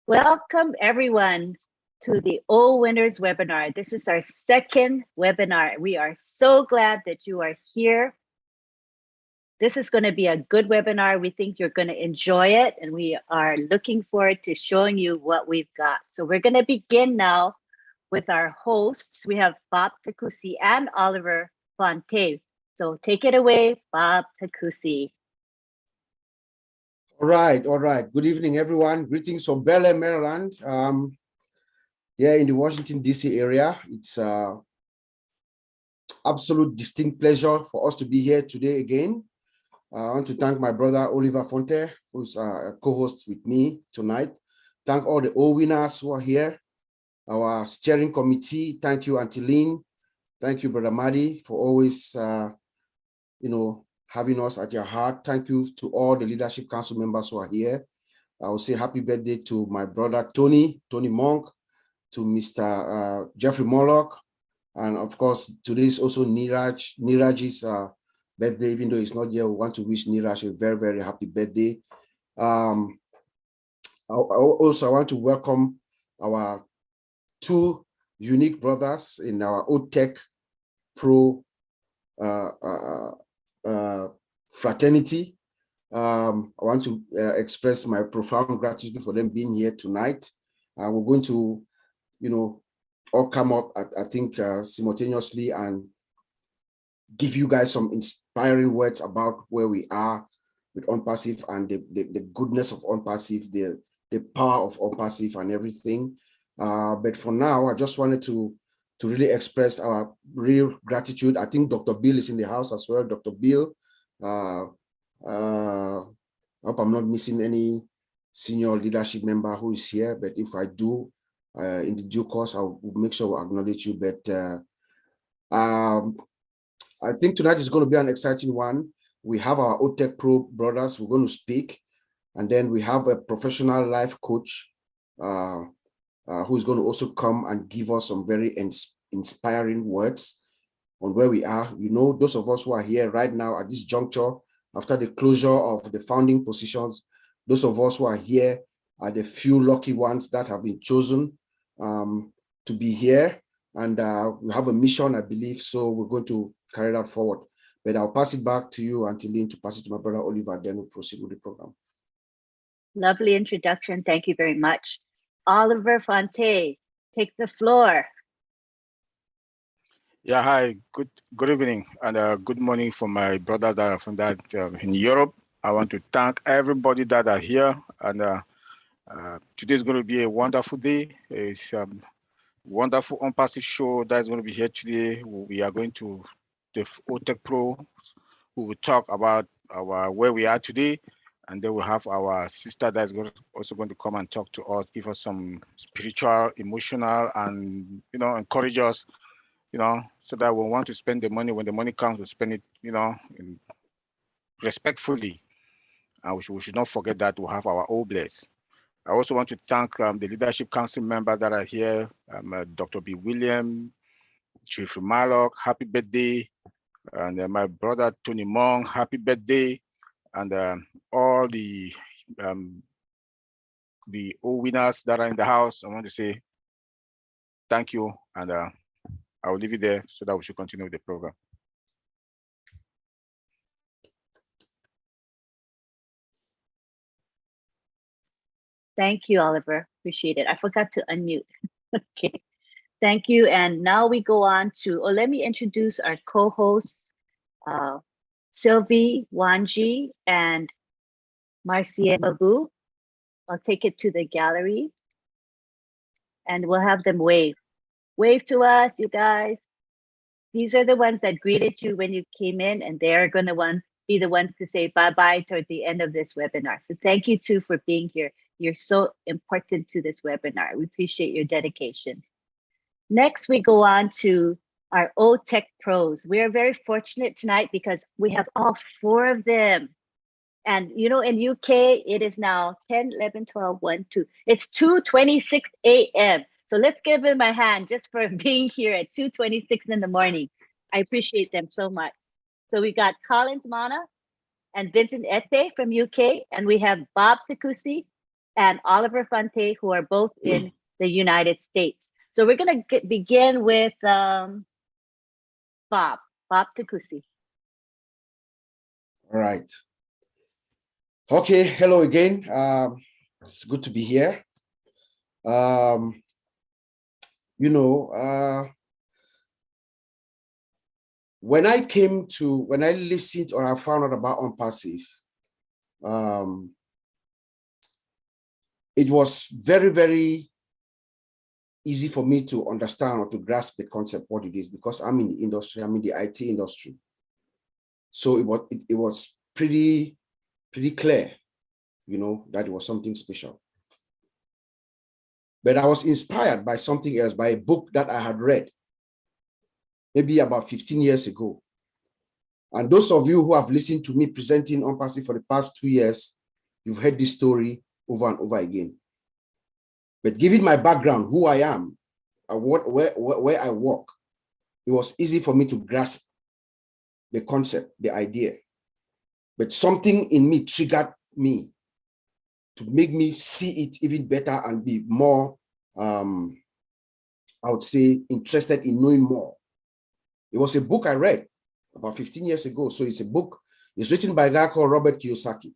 Welcome everyone to the O Winners webinar. This is our second webinar. We are so glad that you are here. This is going to be a good webinar. We think you're going to enjoy it, and we are looking forward to showing you what we've got. So we're going to begin now with our hosts. We have Bob Tokarski and Oliver Fonte. So take it away, Bob Tokarski. All right. Good evening, everyone. Greetings from Bel Air, Maryland. Here in the Washington, D.C. area. It's absolute distinct pleasure for us to be here today again. I want to thank my brother, Oliver Fonte, who's a co-host with me tonight. Thank all the O winners who are here. Our steering committee. Thank you, Auntie Lynn. Thank you, Brother Madi, for always, having us at your heart. Thank you to all the Leadership Council members who are here. I will say happy birthday to my brother, Tony Monk, to Mr. Jeffrey Morlock. And of course, today is also Niraj's birthday, even though he's not here. We want to wish Niraj a very, very happy birthday. I want to welcome our two unique brothers in our OTech Pro fraternity. I want to express my profound gratitude for them being here tonight. We're going to, all come up, I think, simultaneously and give you guys some inspiring words about where we are with ONPASSIVE and the goodness of ONPASSIVE, the power of ONPASSIVE and everything. But for now, I just wanted to really express our real gratitude. I think Dr. Bill is in the house as well. Dr. Bill, I hope I'm not missing any senior leadership member who is here, but if I do, in the due course, I'll make sure I acknowledge you. But I think tonight is going to be an exciting one. We have our OTech Pro brothers who are going to speak, and then we have a professional life coach who's going to also come and give us some very inspiring words on where we are. Those of us who are here right now at this juncture, after the closure of the founding positions, those of us who are here are the few lucky ones that have been chosen to be here. And we have a mission, I believe, so we're going to carry that forward. But I'll pass it back to you, Auntie Lynn, to pass it to my brother Oliver, then we'll proceed with the program. Lovely introduction. Thank you very much. Oliver Fonte, take the floor. Yeah, hi, good evening and good morning from my brother that are from that in Europe. I want to thank everybody that are here, and today is going to be a wonderful day. It's wonderful ONPASSIVE show that's going to be here today. We are going to the OTech Pro, who will talk about where we are today, and then we'll have our sister that's also going to come and talk to us, give us some spiritual, emotional, and encourage us. So that we want to spend the money. When the money comes, we spend it, respectfully. And we should not forget that we have our oblates. I also want to thank the Leadership Council members that are here, Dr. B. William, Chief Mallock, happy birthday, and my brother Tony Mong, happy birthday, and all the O winners that are in the house. I want to say thank you, and I will leave it there so that we should continue with the program. Thank you, Oliver. Appreciate it. I forgot to unmute. Okay. Thank you. And now we go on to, let me introduce our co-hosts, Sylvie Wanji and Marcia Mabu. I'll take it to the gallery and we'll have them wave. Wave to us, you guys. These are the ones that greeted you when you came in, and they're going to be the ones to say bye-bye toward the end of this webinar. So thank you too for being here. You're so important to this webinar. We appreciate your dedication. Next, we go on to our OTech Pros. We are very fortunate tonight because we have all 4 of them. And in UK, it is now 10, 11, 12, 1, 2. It's 2:26 a.m. So let's give them a hand just for being here at 2:26 in the morning. I appreciate them so much. So we got Collins Mana and Vincent Ete from UK, and we have Bob Tokarski and Oliver Fante, who are both in the United States. So we're going to begin with Bob Tokarski. All right. Okay, hello again. It's good to be here. When I listened or I found out about ONPASSIVE, it was very, very easy for me to understand or to grasp the concept, what it is, because I'm in the industry, I'm in the IT industry. So it was pretty clear, that it was something special. But I was inspired by something else, by a book that I had read maybe about 15 years ago. And those of you who have listened to me presenting ONPASSIVE for the past 2 years, you've heard this story over and over again. But given my background, who I am, where I work, it was easy for me to grasp the concept, the idea. But something in me triggered me to make me see it even better and be more, I would say, interested in knowing more. It was a book I read about 15 years ago. So it's a book, it's written by a guy called Robert Kiyosaki.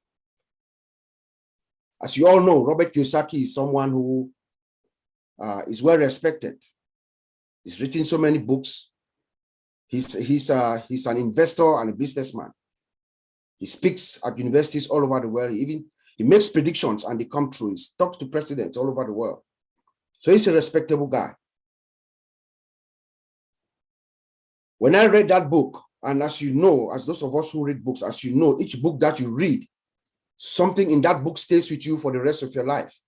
As you all know, Robert Kiyosaki is someone who is well respected. He's written so many books. He's an investor and a businessman. He speaks at universities all over the world. He makes predictions and they come true. He talks to presidents all over the world. So he's a respectable guy. When I read that book, and as you know, as those of us who read books, as you know, each book that you read, something in that book stays with you for the rest of your life.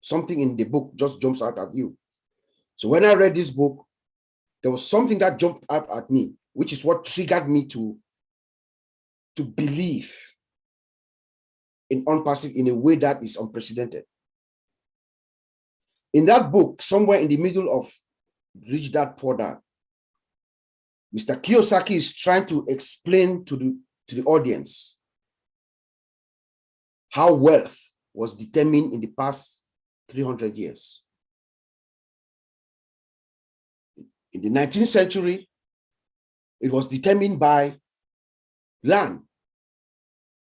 Something in the book just jumps out at you. So when I read this book, there was something that jumped out at me, which is what triggered me to believe in ONPASSIVE in a way that is unprecedented. In that book, somewhere in the middle of Rich Dad Poor Dad, Mr. Kiyosaki is trying to explain to the audience how wealth was determined in the past 300 years. In the 19th century, it was determined by land.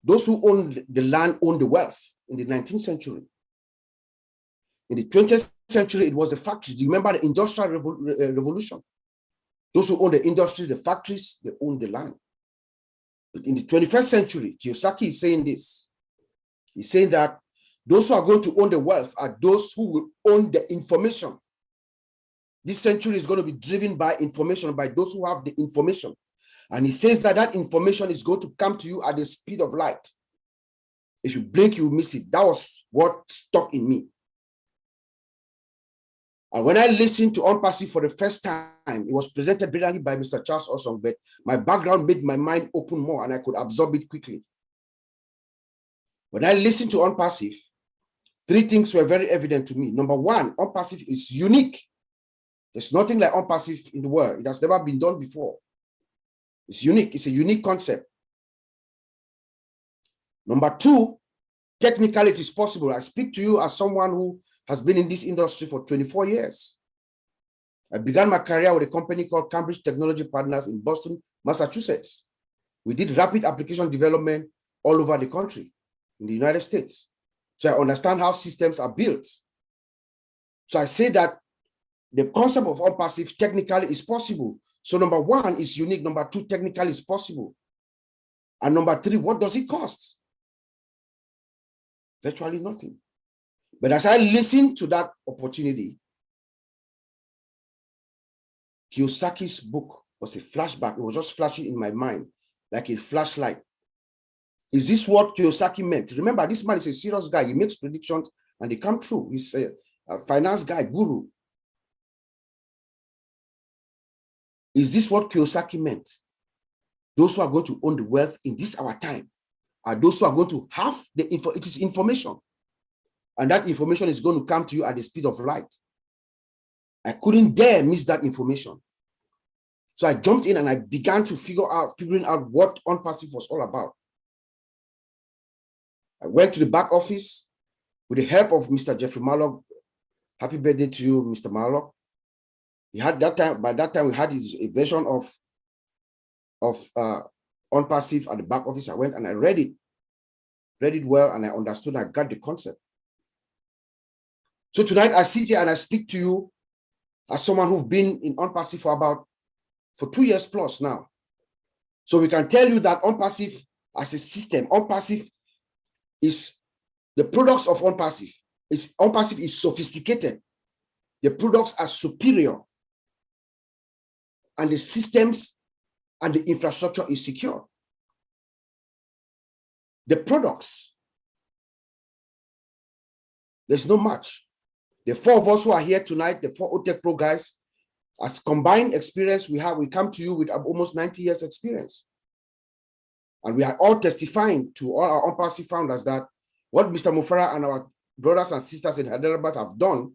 Those who owned the land owned the wealth in the 19th century. In the 20th century, it was the factories. Do you remember the Industrial Revolution? Those who own the industry, the factories, they own the land. But in the 21st century, Kiyosaki is saying this. He's saying that those who are going to own the wealth are those who will own the information. This century is going to be driven by information, by those who have the information. And he says that that information is going to come to you at the speed of light. If you blink, you miss it. That was what stuck in me. And when I listened to ONPASSIVE for the first time, it was presented brilliantly by Mr. Charles Osong, but my background made my mind open more and I could absorb it quickly. When I listened to ONPASSIVE, 3 things were very evident to me. Number 1, ONPASSIVE is unique. There's nothing like ONPASSIVE in the world. It has never been done before. It's unique. It's a unique concept. Number 2, technically it is possible. I speak to you as someone who has been in this industry for 24 years. I began my career with a company called Cambridge Technology Partners in Boston, Massachusetts. We did rapid application development all over the country in the United States. So I understand how systems are built. So I say that the concept of ONPASSIVE technically is possible. So number 1 is unique. Number 2, technically is possible. And number 3, what does it cost? Virtually nothing. But as I listened to that opportunity, Kiyosaki's book was a flashback. It was just flashing in my mind like a flashlight. Is this what Kiyosaki meant? Remember, this man is a serious guy. He makes predictions and they come true. He's a finance guy, guru. Is this what Kiyosaki meant? Those who are going to own the wealth in this our time are those who are going to have the info. It is information. And that information is going to come to you at the speed of light. I couldn't dare miss that information. So I jumped in and I began to figuring out what ONPASSIVE was all about. I went to the back office. with the help of Mr. Jeffrey Marlock. Happy birthday to you, Mr. Marlock. He had that time, by that time, we had a version of ONPASSIVE at the back office. I went and I read it well, and I understood, and I got the concept. So tonight I sit here and I speak to you as someone who's been in ONPASSIVE for 2 years plus now. So we can tell you that ONPASSIVE as a system, ONPASSIVE is the products of ONPASSIVE. ONPASSIVE is sophisticated. The products are superior. And the systems and the infrastructure is secure. The products, there's no match. The four of us who are here tonight, the four OTEC Pro guys, as combined experience we come to you with almost 90 years experience. And we are all testifying to all our ONPASSIVE founders that what Mr. Mufara and our brothers and sisters in Hyderabad have done,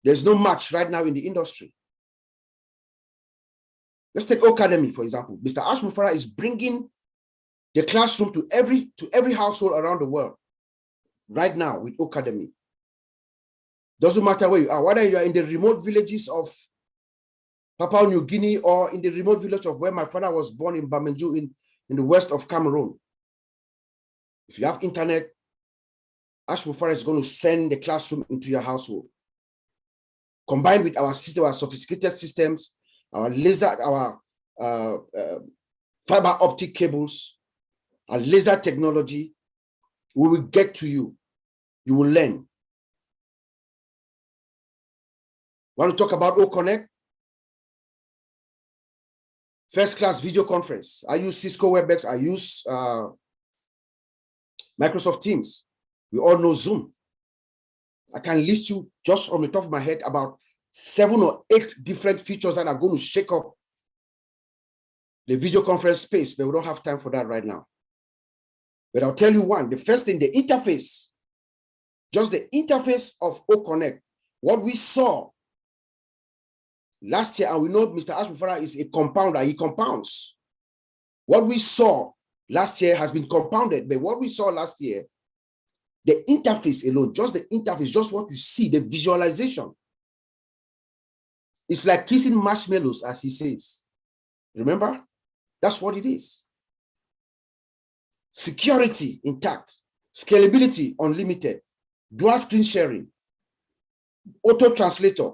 there's no match right now in the industry. Let's take Academy, for example. Mr. Ash Mufara is bringing the classroom to every household around the world right now with Academy. Doesn't matter where you are, whether you are in the remote villages of Papua New Guinea or in the remote village of where my father was born in Bamenju in the west of Cameroon. If you have internet, Ash Mufara is going to send the classroom into your household. Combined with our system, our sophisticated systems, our laser, our fiber optic cables, our laser technology, we will get to you. You will learn. Want to talk about OConnect? First class video conference. I use Cisco WebEx. I use Microsoft Teams. We all know Zoom. I can list you just from the top of my head about 7 or 8 different features that are going to shake up the video conference space, but we don't have time for that right now. But I'll tell you one, the first thing, the interface, just the interface of OConnect, what we saw last year, and we know Mr. Ash Mufara is a compounder, he compounds. What we saw last year has been compounded, but what we saw last year, the interface alone, just the interface, just what you see, the visualization. It's like kissing marshmallows, as he says. Remember? That's what it is. Security intact, scalability unlimited, dual screen sharing, auto translator,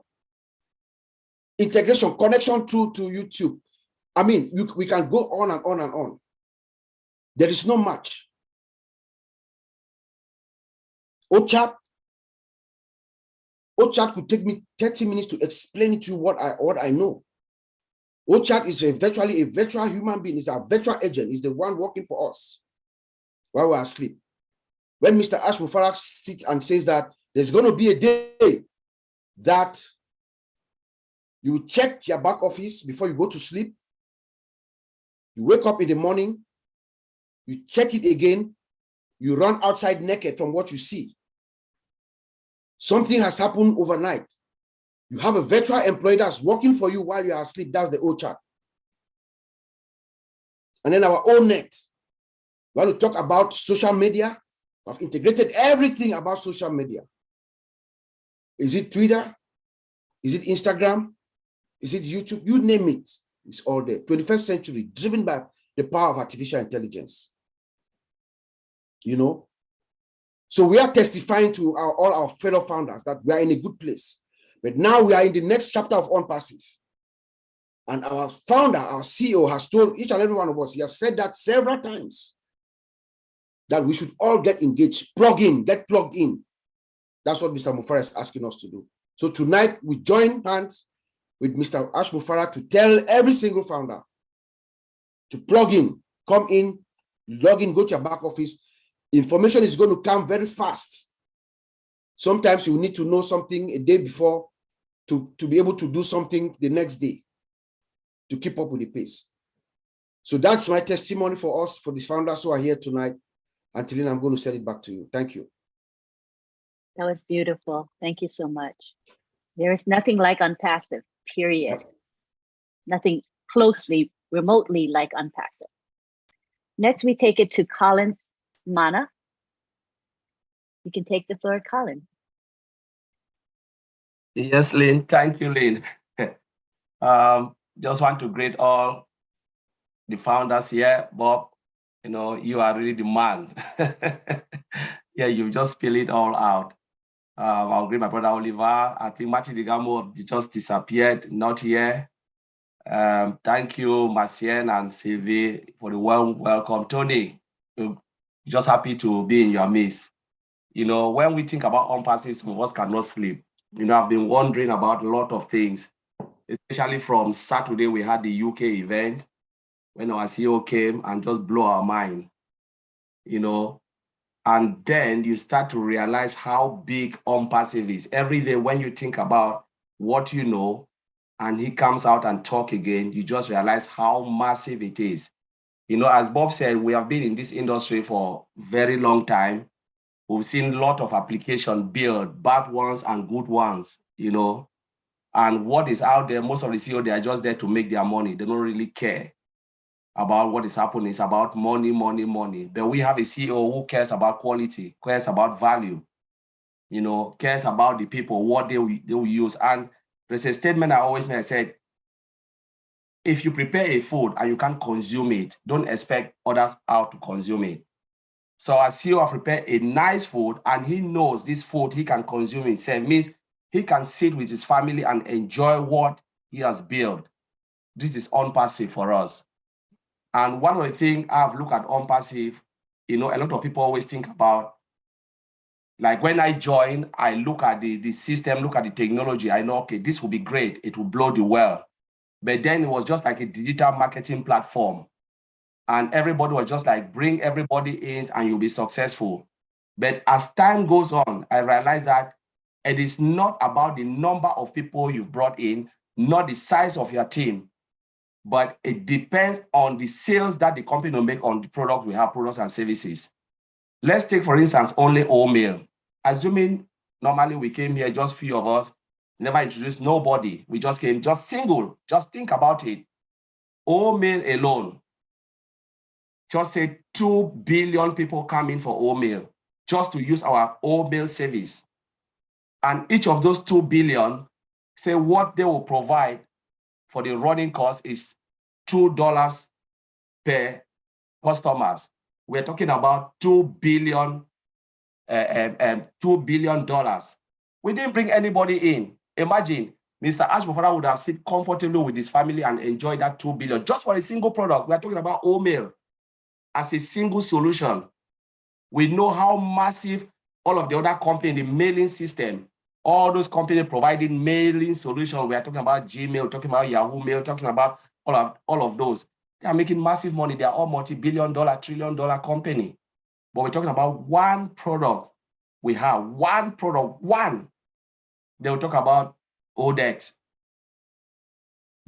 integration, connection through to YouTube. I mean, we can go on and on and on. There is no match. OChat could take me 30 minutes to explain to you what I know. OChat is virtually a virtual human being. It's our virtual agent. It's the one working for us while we're asleep. When Mr. Ash Mufara sits and says that there's going to be a day that you check your back office before you go to sleep, you wake up in the morning, you check it again, you run outside naked from what you see. Something has happened overnight. You have a virtual employee that's working for you while you are asleep. That's the OChat. And then our own net. We want to talk about social media. I've integrated everything about social media. Is it Twitter? Is it Instagram? Is it YouTube? You name it. It's all there. 21st century, driven by the power of artificial intelligence. You know? So we are testifying to all our fellow founders that we are in a good place. But now we are in the next chapter of ONPASSIVE. And our founder, our CEO, has told each and every one of us, he has said that several times, that we should all get engaged, get plugged in. That's what Mr. Mufara is asking us to do. So tonight, we join hands with Mr. Ash Mufara to tell every single founder to plug in, come in, log in, go to your back office. Information is going to come very fast. Sometimes you need to know something a day before to be able to do something the next day to keep up with the pace. So that's my testimony for us, for these founders who are here tonight. Angelina, I'm going to send it back to you. Thank you. That was beautiful. Thank you so much. There is nothing like ONPASSIVE, period. Nothing closely, remotely like ONPASSIVE. Next, we take it to Collins Mana. You can take the floor, Colin. Yes, Lynn. Thank you, Lynn. Just want to greet all the founders here. Bob, you are really the man. Yeah, you just spill it all out. I'll greet my brother Oliver. I think Martin Digamo just disappeared, not here. Thank you, Macien and Sylvie, for the warm welcome. Tony, just happy to be in your midst. When we think about ONPASSIVE, some of us cannot sleep. I've been wondering about a lot of things, especially from Saturday, we had the UK event when our CEO came and just blew our mind, and then you start to realize how big ONPASSIVE is. Every day when you think about what you know, and he comes out and talk again, you just realize how massive it is. As Bob said, we have been in this industry for a very long time. We've seen a lot of applications built, bad ones and good ones, and what is out there, most of the CEO, they are just there to make their money. They don't really care about what is happening. It's about money, money, money. But we have a CEO who cares about quality, cares about value, cares about the people, what they will use. And there's a statement I always make. I said, if you prepare a food and you can't consume it, don't expect others out to consume it. So our CEO have prepared a nice food, and he knows this food he can consume himself. Means he can sit with his family and enjoy what he has built. This is ONPASSIVE for us. And one of the things I've looked at ONPASSIVE, a lot of people always think about, like when I joined, I look at the system, look at the technology. I know, okay, this will be great. It will blow the world. But then it was just like a digital marketing platform. And everybody was just like, bring everybody in and you'll be successful. But as time goes on, I realized that it is not about the number of people you've brought in, not the size of your team, but it depends on the sales that the company will make on the product we have, products and services. Let's take, for instance, only oatmeal. Assuming normally we came here, just few of us, never introduced nobody. We just came, just single. Just think about it. Oatmeal alone, just say 2 billion people come in for oatmeal just to use our oatmeal service. And each of those 2 billion, say what they will provide for the running cost is $2 per customers. We're talking about $2 billion. We didn't bring anybody in. Imagine Mr. Ashbofara would have sit comfortably with his family and enjoy that 2 billion just for a single product. We're talking about oatmeal as a single solution. We know how massive all of the other companies, the mailing system, all those companies providing mailing solutions. We are talking about Gmail, talking about Yahoo Mail, talking about all of those. They are making massive money. They are all multi-billion dollar, trillion-dollar company. But we're talking about one product. We have one product, one. They will talk about ODEX.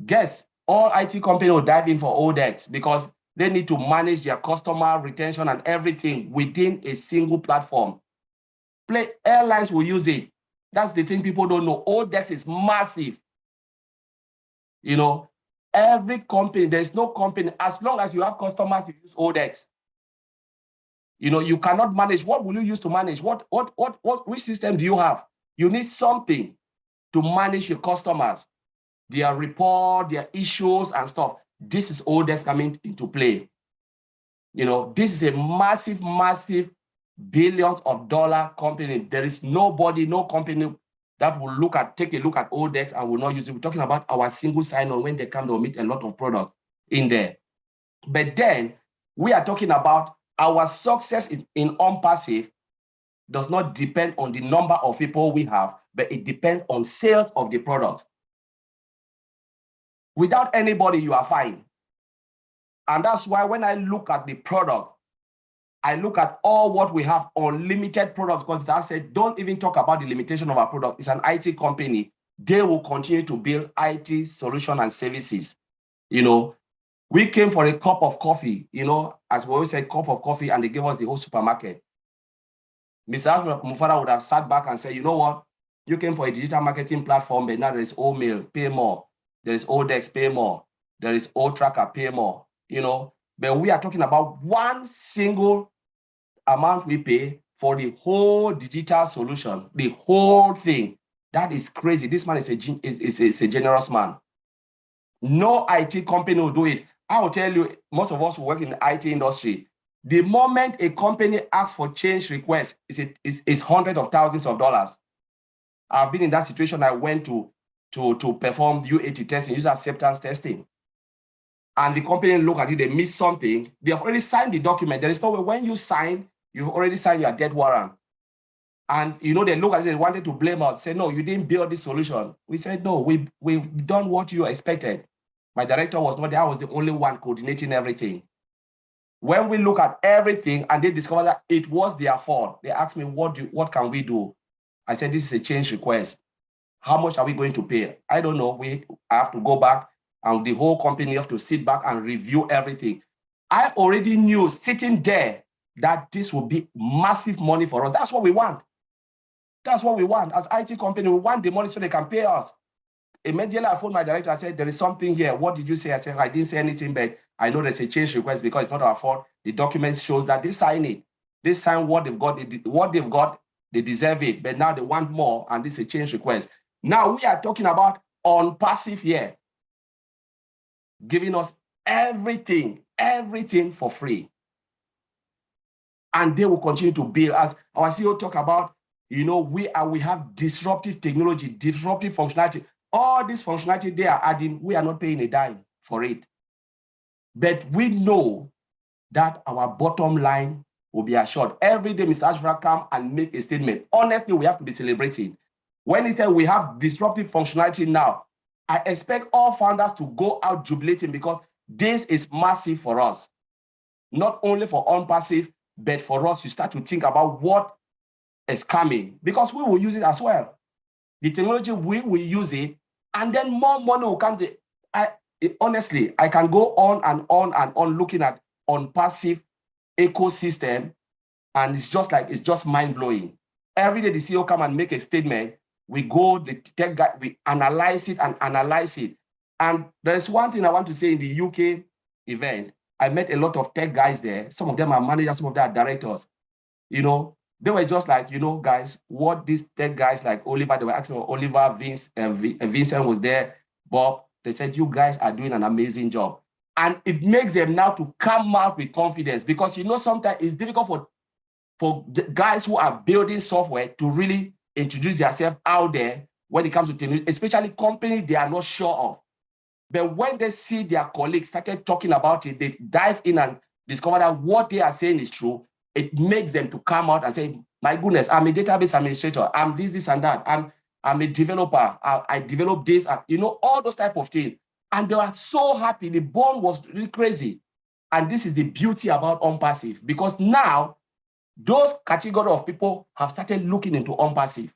Guess all IT companies will dive in for ODEX because they need to manage their customer retention and everything within a single platform. Airlines will use it. That's the thing people don't know. ODEX is massive. Every company, there's no company, as long as you have customers, you use ODEX. You cannot manage. What will you use to manage? Which system do you have? You need something to manage your customers, their report, their issues and stuff. This is ODEX coming into play. This is a massive, massive billions of dollar company. There is nobody, no company that will take a look at ODEX and will not use it. We're talking about our single sign-on. When they come, they'll meet a lot of products in there. But then we are talking about our success in ONPASSIVE does not depend on the number of people we have, but it depends on sales of the product. Without anybody, you are fine. And that's why when I look at the product, I look at all what we have, unlimited products, because I said, don't even talk about the limitation of our product. It's an IT company. They will continue to build IT solutions and services. We came for a cup of coffee, as we always say, cup of coffee, and they gave us the whole supermarket. Mr. Mufara would have sat back and said, you know what? You came for a digital marketing platform, but now there is oatmeal, pay more. There is ODEX, pay more. There is O-Tracker, pay more. But we are talking about one single amount we pay for the whole digital solution, the whole thing. That is crazy. This man is a generous man. No IT company will do it. I will tell you, most of us who work in the IT industry, the moment a company asks for change requests, it's hundreds of thousands of dollars. I've been in that situation. I went to perform UAT testing, user acceptance testing. And the company look at it, they miss something. They have already signed the document. There is no way when you sign, you've already signed your death warrant. And you know, they look at it, they wanted to blame us, say, no, you didn't build this solution. We said, no, we've done what you expected. My director was not there. I was the only one coordinating everything. When we look at everything and they discover that it was their fault, they asked me, what can we do? I said, this is a change request. How much are we going to pay? I don't know. I have to go back and the whole company have to sit back and review everything. I already knew sitting there that this will be massive money for us. That's what we want. That's what we want. As IT company, we want the money so they can pay us. Immediately, I phoned my director. I said, there is something here. What did you say? I said, I didn't say anything, but I know there's a change request because it's not our fault. The document shows that they sign it. They sign what they've got. They deserve it, but now they want more, and this is a change request. Now we are talking about ONPASSIVE here, giving us everything for free. And they will continue to build. As our CEO talk about, you know, we have disruptive technology, disruptive functionality. All this functionality they are adding, we are not paying a dime for it. But we know that our bottom line will be assured. Every day, Mr. Ashford come and make a statement. Honestly, we have to be celebrating. When he said we have disruptive functionality now, I expect all founders to go out jubilating because this is massive for us. Not only for ONPASSIVE, but for us, you start to think about what is coming because we will use it as well. The technology, we will use it, and then more money will come. Honestly, I can go on and on and on looking at ONPASSIVE ecosystem, and it's just mind-blowing. Every day the CEO come and make a statement, we go, the tech guy, we analyze it and analyze it. And there's one thing I want to say in the UK event. I met a lot of tech guys there. Some of them are managers, some of them are directors. You know, they were just like, you know, guys, what these tech guys like Oliver, they were asking Oliver, Vincent was there, Bob. They said, you guys are doing an amazing job. And it makes them now to come out with confidence because, you know, sometimes it's difficult for the guys who are building software to really introduce themselves out there when it comes to technology, especially companies they are not sure of. But when they see their colleagues started talking about it, they dive in and discover that what they are saying is true. It makes them to come out and say, my goodness, I'm a database administrator. I'm this, and that. I'm a developer. I developed this, you know, all those type of things. And they are so happy. The bond was really crazy. And this is the beauty about ONPASSIVE, because now those category of people have started looking into ONPASSIVE.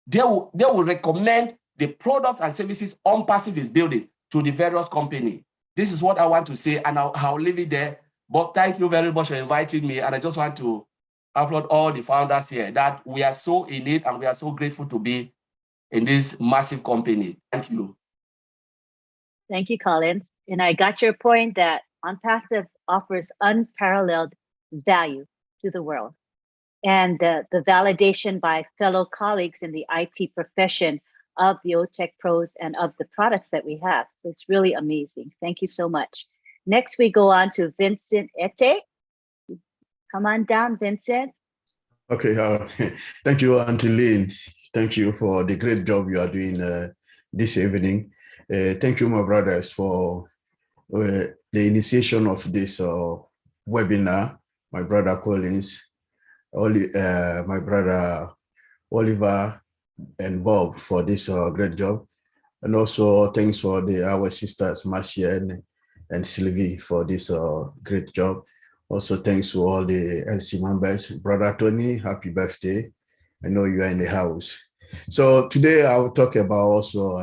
They will recommend the products and services ONPASSIVE is building to the various companies. This is what I want to say, and I'll leave it there. But thank you very much for inviting me. And I just want to applaud all the founders here that we are so in it and we are so grateful to be in this massive company. Thank you. Thank you, Collins. And I got your point that ONPASSIVE offers unparalleled value to the world. And the validation by fellow colleagues in the IT profession of the OTech pros and of the products that we have. So it's really amazing. Thank you so much. Next, we go on to Vincent Ete. Come on down, Vincent. Okay, thank you, Auntie Lynn. Thank you for the great job you are doing this evening. Thank you, my brothers, for the initiation of this webinar. My brother Collins, my brother Oliver, and Bob for this great job. And also thanks for our sisters, Marcia and Sylvie, for this great job. Also thanks to all the LC members. Brother Tony, happy birthday. I know you are in the house. So today I will talk about also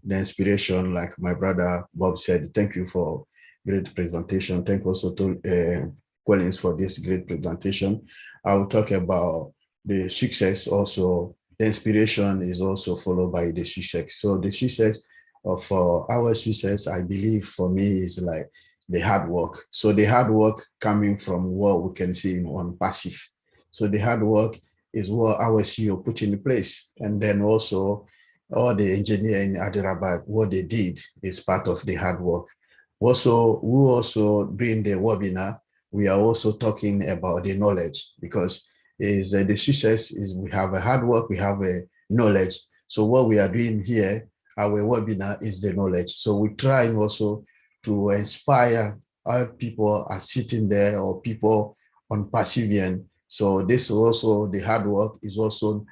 the inspiration, like my brother Bob said. Thank you for great presentation. Thank you also to Collins for this great presentation. I will talk about the success also. The inspiration is also followed by the success. So the success of our success, I believe for me, is like the hard work. So the hard work coming from what we can see in ONPASSIVE. So the hard work is what our CEO put in place. And then also all the engineering in Hyderabad, what they did is part of the hard work. Also, we also during the webinar, we are also talking about the knowledge, because is the success is we have a hard work, we have a knowledge. So what we are doing here, our webinar is the knowledge. So we're trying also to inspire our people are sitting there or people on Passivian. So this also, the hard work is also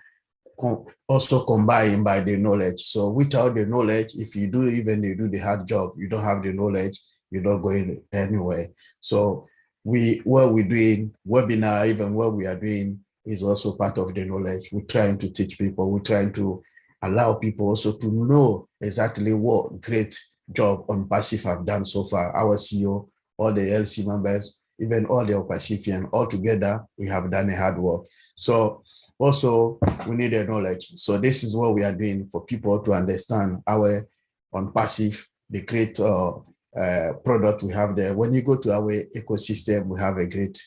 combined by the knowledge. So without the knowledge, if you do the hard job, you don't have the knowledge, you're not going anywhere. So what we're doing, webinar, even what we are doing is also part of the knowledge. We're trying to teach people, we're trying to allow people also to know exactly what great job ONPASSIVE have done so far. Our CEO, all the LC members, even all the Pacifian, all together, we have done a hard work. So also we need a knowledge. So this is what we are doing for people to understand our ONPASSIVE, the great product we have there. When you go to our ecosystem, we have a great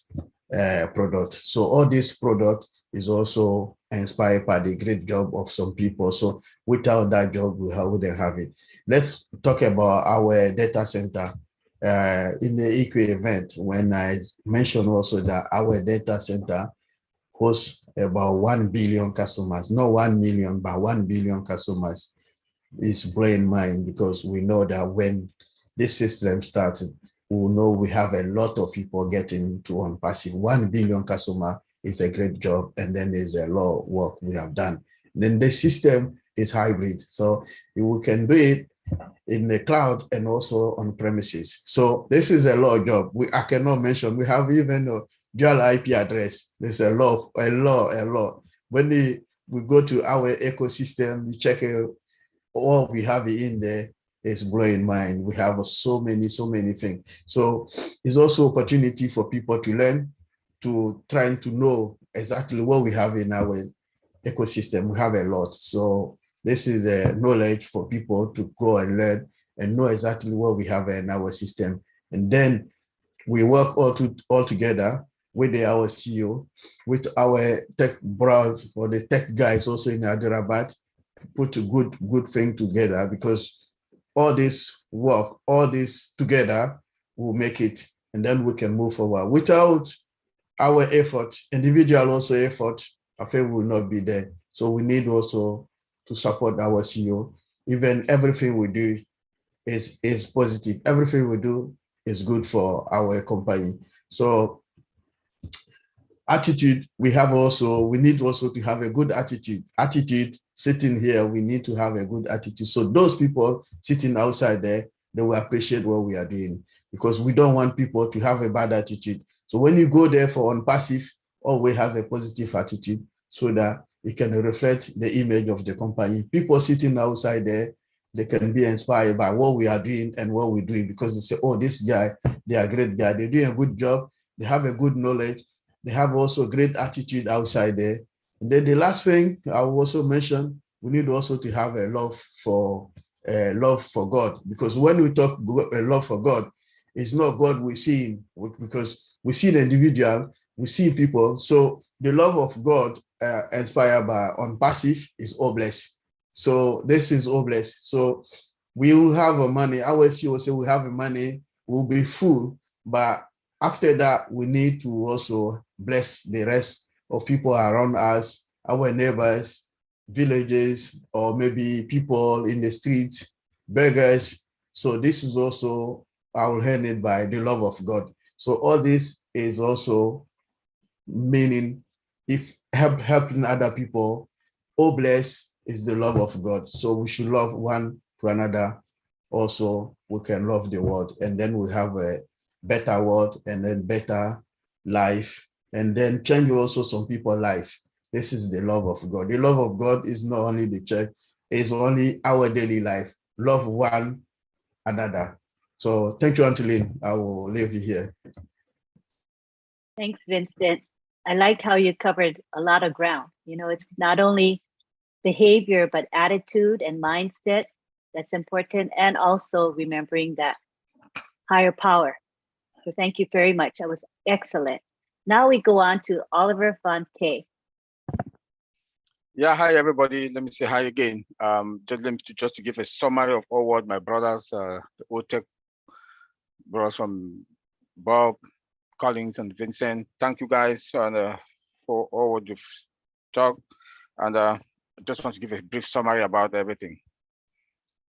product. So all this product is also inspired by the great job of some people. So without that job, we wouldn't have it. Let's talk about our data center. In the EQ event, when I mentioned also that our data center hosts about 1 billion customers, not 1 million, but 1 billion customers, is blowing mind, because we know that when this system started, we know we have a lot of people getting to ONPASSIVE. 1 billion customer is a great job, and then there's a lot of work we have done. Then the system is hybrid, so we can do it in the cloud and also on premises. So this is a lot of job. I cannot mention, we have even a dual IP address. There's a lot. When we go to our ecosystem, we check all we have in there, is blowing mind. We have so many things. So it's also opportunity for people to learn, to trying to know exactly what we have in our ecosystem. We have a lot. So this is the knowledge for people to go and learn and know exactly what we have in our system. And then we work all together with our CEO, with our tech bros or the tech guys also in Hyderabad, put a good thing together, because all this work, all this together will make it, and then we can move forward. Without our effort, individual also effort, I feel we will not be there. So we need also to support our CEO. Even everything we do is positive. Everything we do is good for our company. So attitude, we need also to have a good attitude. Sitting here, we need to have a good attitude. So those people sitting outside there, they will appreciate what we are doing, because we don't want people to have a bad attitude. So when you go there for ONPASSIVE, always have a positive attitude, so that it can reflect the image of the company. People sitting outside there, they can be inspired by what we are doing and what we're doing, because they say, oh, this guy, they are a great guy. They're doing a good job. They have a good knowledge. They have also great attitude outside there. And then the last thing I will also mention, we need also to have a love for God, because when we talk a love for God, it's not God we see, because we see the individual, we see people. So the love of God inspired by ONPASSIVE is all blessed. So this is all blessed. So we will have money. Our CEO say we have money, we'll be full, but after that, we need to also bless the rest of people around us, our neighbors, villages, or maybe people in the streets, beggars. So this is also, I will hand it by the love of God. So all this is also meaning, if helping other people, all bless is the love of God. So we should love one to another. Also, we can love the world, and then we have a better world, and then better life, and then change also some people's life. This is the love of God. The love of God is not only the church, it's only our daily life. Love one another. So thank you, Antolin. I will leave you here. Thanks, Vincent. I liked how you covered a lot of ground. You know, it's not only behavior, but attitude and mindset that's important, and also remembering that higher power. So thank you very much. That was excellent. Now we go on to Oliver Fonte. Yeah, hi everybody. Let me say hi again. Just to give a summary of all what my brothers, the OTEC brothers from Bob, Collins, and Vincent. Thank you guys for all what you've talked. And I just want to give a brief summary about everything.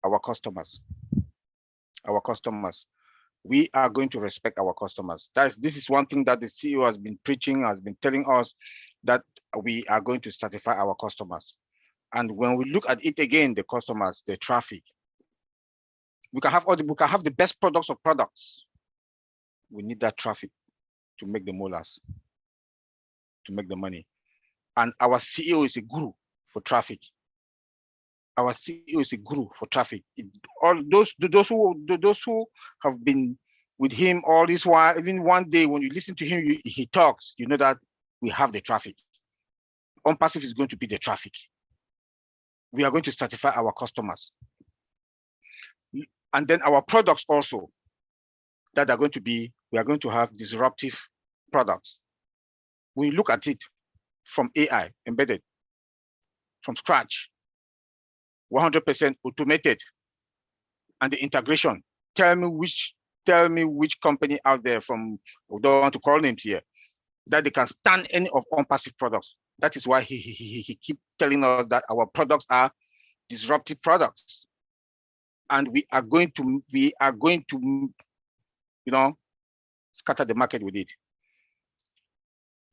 Our customers. We are going to respect our customers. This is one thing that the CEO has been preaching, has been telling us, that we are going to satisfy our customers. And when we look at it again, the customers, the traffic, we can have the best products or products. We need that traffic to make the molars, to make the money. And our CEO is a guru for traffic. Our CEO is a guru for traffic. All those who have been with him all this while, even one day when you listen to him, he talks, you know that we have the traffic. ONPASSIVE is going to be the traffic. We are going to satisfy our customers. And then our products also, that are going to be, we are going to have disruptive products. We look at it from AI, embedded, from scratch, 100% automated, and the integration. Tell me which company out there from, we don't want to call names here, that they can stand any of ONPASSIVE products. That is why he keep telling us that our products are disruptive products, and we are going to scatter the market with it.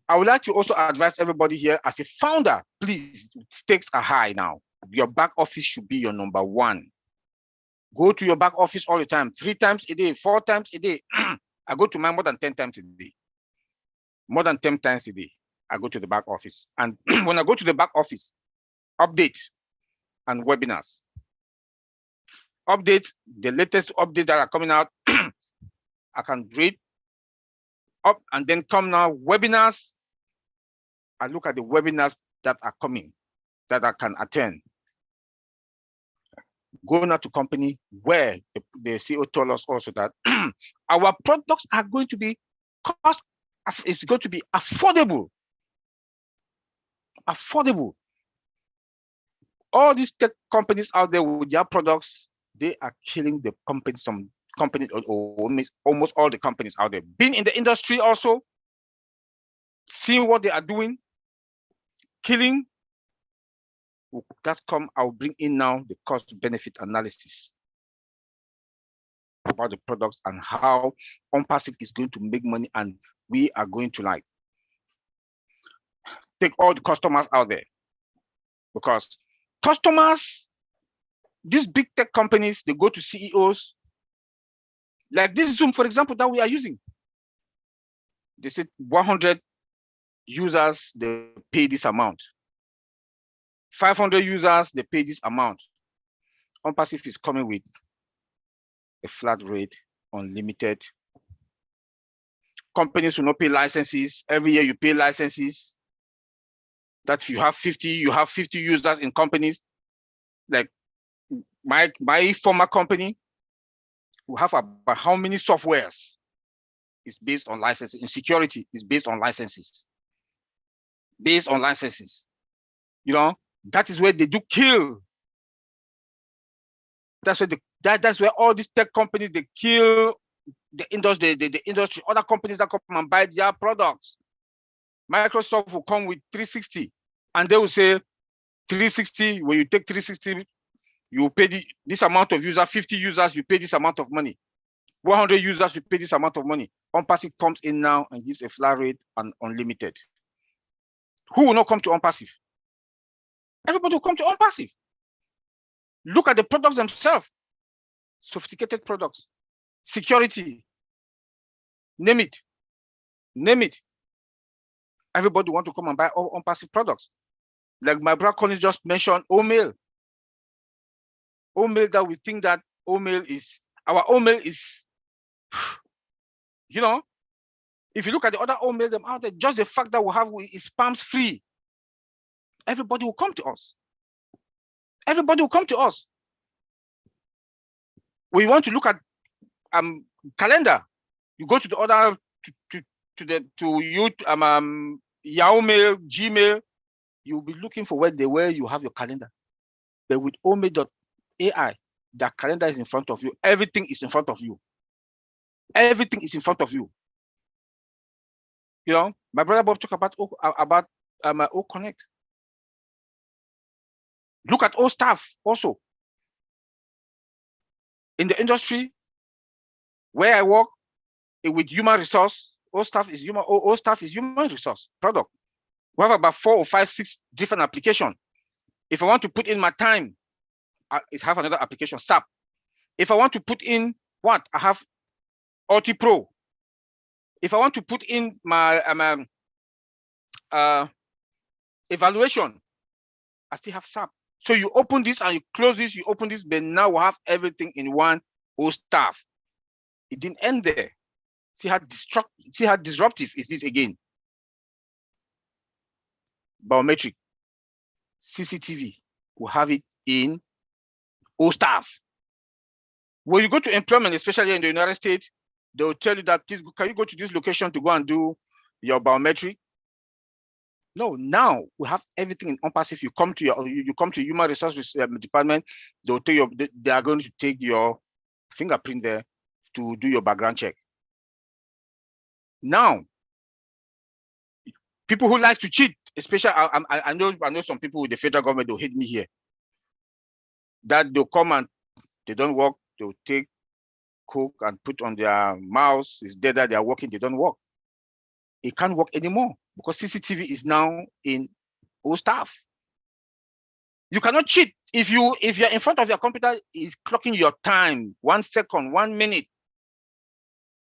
I would like to also advise everybody here, as a founder, please, stakes are high now. Your back office should be your number one. Go to your back office all the time, 3 times a day, 4 times a day. I go to mine more than 10 times a day. More than 10 times a day, I go to the back office. And when I go to the back office, update and webinars. Updates, the latest updates that are coming out, I can read up, and then come now webinars. I look at the webinars that are coming, that I can attend. Go now to company where the CEO told us also that our products are going to be it's going to be affordable. Affordable. All these tech companies out there with their products, they are killing the companies. Some companies, or almost all the companies out there, been in the industry also, seeing what they are doing, killing. I'll bring in now the cost benefit analysis about the products and how ONPASSIVE is going to make money, and we are going to take all the customers out there, because customers, these big tech companies, they go to CEOs, like this Zoom, for example, that we are using. They said 100 users, they pay this amount. 500 users, they pay this amount. ONPASSIVE is coming with a flat rate, unlimited. Companies will not pay licenses. Every year you pay licenses. That if you have 50 users in companies. Like my former company, we have about how many softwares is based on licenses. In security, is based on licenses. Based on licenses. You know, that is where they do kill. That's where all these tech companies, they kill the industry, the industry, other companies that come and buy their products. Microsoft will come with 360, and they will say 360, when you take 360, you pay this amount of users, 50 users, you pay this amount of money. 100 users, you pay this amount of money. ONPASSIVE comes in now and gives a flat rate and unlimited. Who will not come to ONPASSIVE? Everybody will come to ONPASSIVE. Look at the products themselves. Sophisticated products. Security. Name it. Name it. Everybody want to come and buy all ONPASSIVE products. Like my brother Collins just mentioned, OMail. OMail, that we think that OMail is, our OMail is, you know, if you look at the other OMail them out there, just the fact that we have is spams free. Everybody will come to us. Everybody will come to us. We want to look at calendar. You go to the other to Yahoo Mail, Gmail, you'll be looking for where you have your calendar. But with Ome.ai, the calendar is in front of you. Everything is in front of you. Everything is in front of you. You know, my brother Bob talked about O Connect. Look at O Staff also. In the industry where I work with human resource, O Staff is human resource product. We have about 4 or 5, 6 different applications. If I want to put in my time, I have another application, SAP. If I want to put in what? I have Ulti Pro. If I want to put in my evaluation, I still have SAP. So you open this and you close this, you open this, but now we have everything in one O Staff. It didn't end there. See how disruptive is this again? Biometric, CCTV, we have it in O Staff. When you go to employment, especially in the United States, they will tell you that, please, can you go to this location to go and do your biometric? No, now we have everything in ONPASSIVE. You come to human resources department, they are going to take your fingerprint there to do your background check. Now, people who like to cheat, especially I know some people with the federal government, they'll hate me here. That they'll come and they don't work, they'll take coke and put on their mouths. It's dead that they are working, they don't work. It can't work anymore because CCTV is now in O Staff. You cannot cheat. If you're in front of your computer, it's clocking your time, 1 second, 1 minute.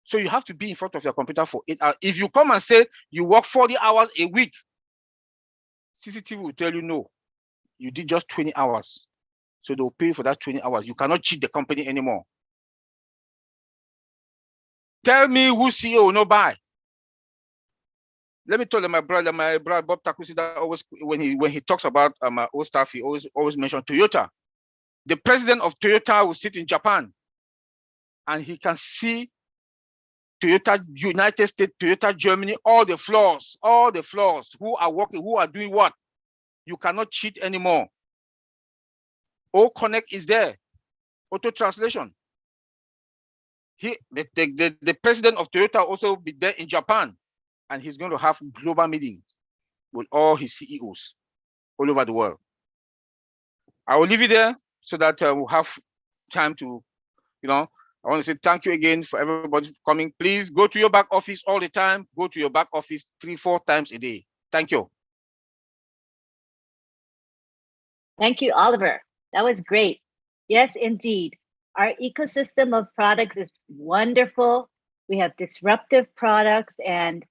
So you have to be in front of your computer for 8 hours. If you come and say you work 40 hours a week, CCTV will tell you no, you did just 20 hours. So they'll pay for that 20 hours. You cannot cheat the company anymore. Tell me who CEO will not buy. Let me tell you, my brother Bob Takusi, that always when he talks about O Staff, he always mentions Toyota. The president of Toyota will sit in Japan, and he can see Toyota United States, Toyota Germany, all the floors, who are working, who are doing what. You cannot cheat anymore. O Connect is there, auto translation. The president of Toyota also be there in Japan, and he's going to have global meetings with all his CEOs all over the world. I will leave it there so that we'll have time to, I want to say thank you again for everybody for coming. Please go to your back office all the time. Go to your back office 3-4 times a day. Thank you. Thank you, Oliver. That was great. Yes, indeed. Our ecosystem of products is wonderful. We have disruptive products, and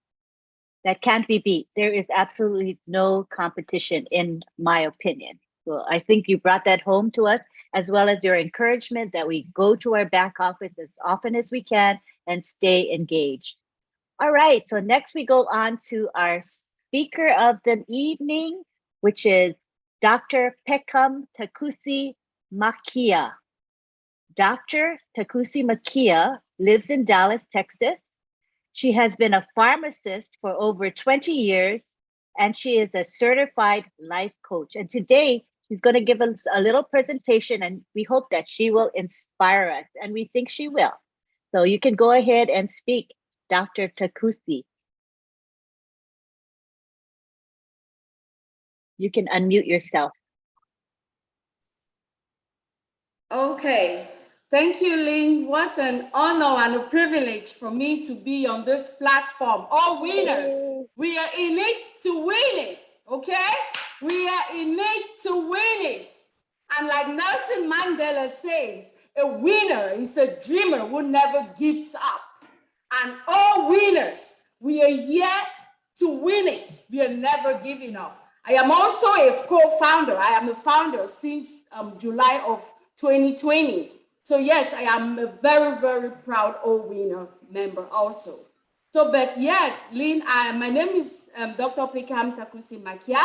that can't be beat. There is absolutely no competition, in my opinion. So I think you brought that home to us, as well as your encouragement that we go to our back office as often as we can and stay engaged. All right, so next we go on to our speaker of the evening, which is Dr. Peckham Takusi Makia. Dr. Takusi Makia lives in Dallas, Texas. She has been a pharmacist for over 20 years, and she is a certified life coach. And today, she's going to give us a little presentation, and we hope that she will inspire us, and we think she will. So you can go ahead and speak, Dr. Takusi. You can unmute yourself. Okay. Thank you, Lynn. What an honor and a privilege for me to be on this platform. All winners, we are in it to win it, okay? We are in it to win it. And like Nelson Mandela says, a winner is a dreamer who never gives up. And all winners, we are here to win it. We are never giving up. I am also a co-founder. I am a founder since July of 2020. So yes, I am a very, very proud all-winner member also. So, but yeah, Lynn, my name is Dr. Peckham Takusi Makia,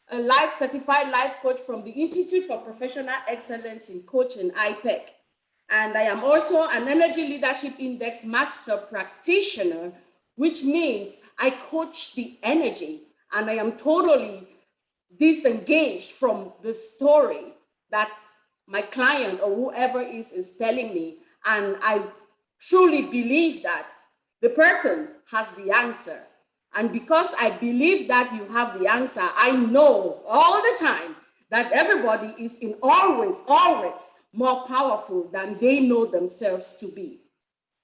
a certified life coach from the Institute for Professional Excellence in Coaching, IPEC. And I am also an Energy Leadership Index Master Practitioner which means I coach the energy and I am totally disengaged from the story that my client or whoever is telling me. And I truly believe that the person has the answer. And because I believe that you have the answer, I know all the time that everybody is in always more powerful than they know themselves to be.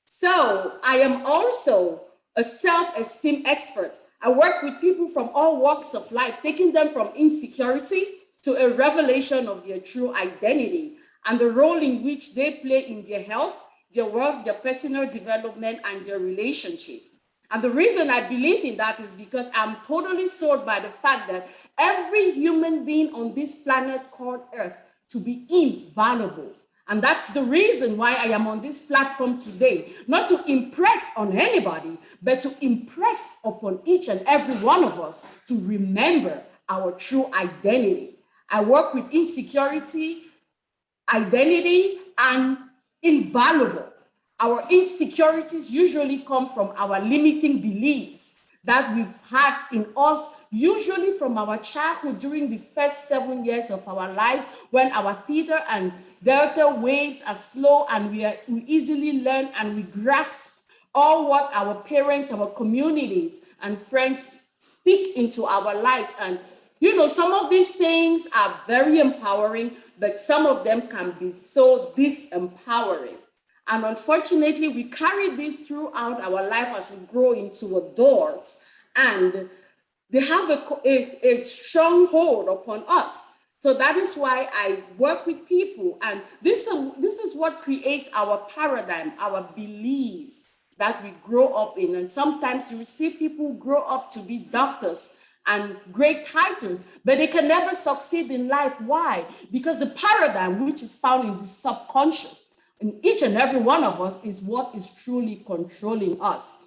So I am also a self-esteem expert. I work with people from all walks of life, taking them from insecurity to a revelation of their true identity and the role in which they play in their health, their wealth, their personal development, and their relationships. And the reason I believe in that is because I'm totally sold by the fact that every human being on this planet called Earth to be invaluable. And that's the reason why I am on this platform today, not to impress on anybody, but to impress upon each and every one of us to remember our true identity. I work with insecurity, identity, and invaluable. Our insecurities usually come from our limiting beliefs that we've had in us, usually from our childhood during the first 7 years of our lives, when our theta and delta waves are slow and we easily learn and we grasp all what our parents, our communities, and friends speak into our lives. And you know, some of these things are very empowering, but some of them can be so disempowering. And unfortunately, we carry this throughout our life as we grow into adults, and they have a strong hold upon us. So that is why I work with people, and this is what creates our paradigm, our beliefs that we grow up in. And sometimes you see people who grow up to be doctors and great titles, but they can never succeed in life. Why? Because the paradigm, which is found in the subconscious, in each and every one of us, is what is truly controlling us.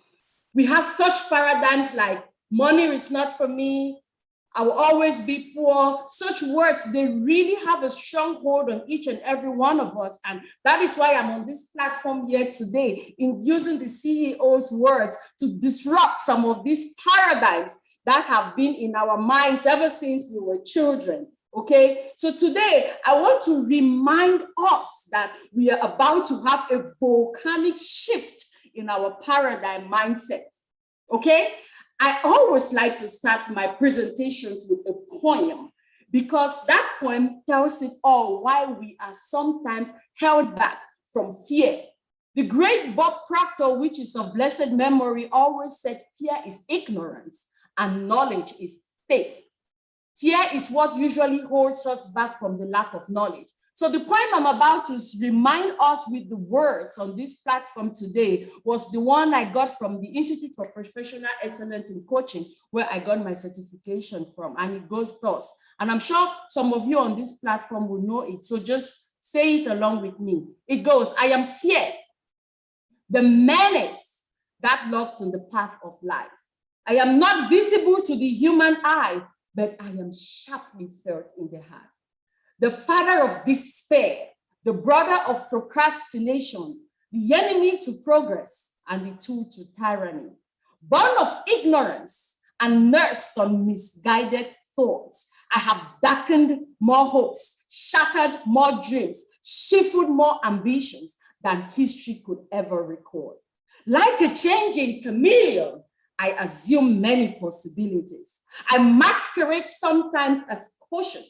We have such paradigms like money is not for me, I will always be poor. Such words, they really have a strong hold on each and every one of us. And that is why I'm on this platform here today, in using the CEO's words to disrupt some of these paradigms that have been in our minds ever since we were children. Okay, so today I want to remind us that we are about to have a volcanic shift in our paradigm mindset. Okay, I always like to start my presentations with a poem, because that poem tells it all why we are sometimes held back from fear. The great Bob Proctor, which is of blessed memory, always said fear is ignorance and knowledge is faith. Fear is what usually holds us back from the lack of knowledge. So the point I'm about to remind us with the words on this platform today was the one I got from the Institute for Professional Excellence in Coaching, where I got my certification from, and it goes thus. And I'm sure some of you on this platform will know it, so just say it along with me. It goes, I am fear, the menace that lurks in the path of life. I am not visible to the human eye, but I am sharply felt in the heart. The father of despair, the brother of procrastination, the enemy to progress, and the tool to tyranny. Born of ignorance and nursed on misguided thoughts, I have darkened more hopes, shattered more dreams, stifled more ambitions than history could ever record. Like a changing chameleon, I assume many possibilities. I masquerade sometimes as caution,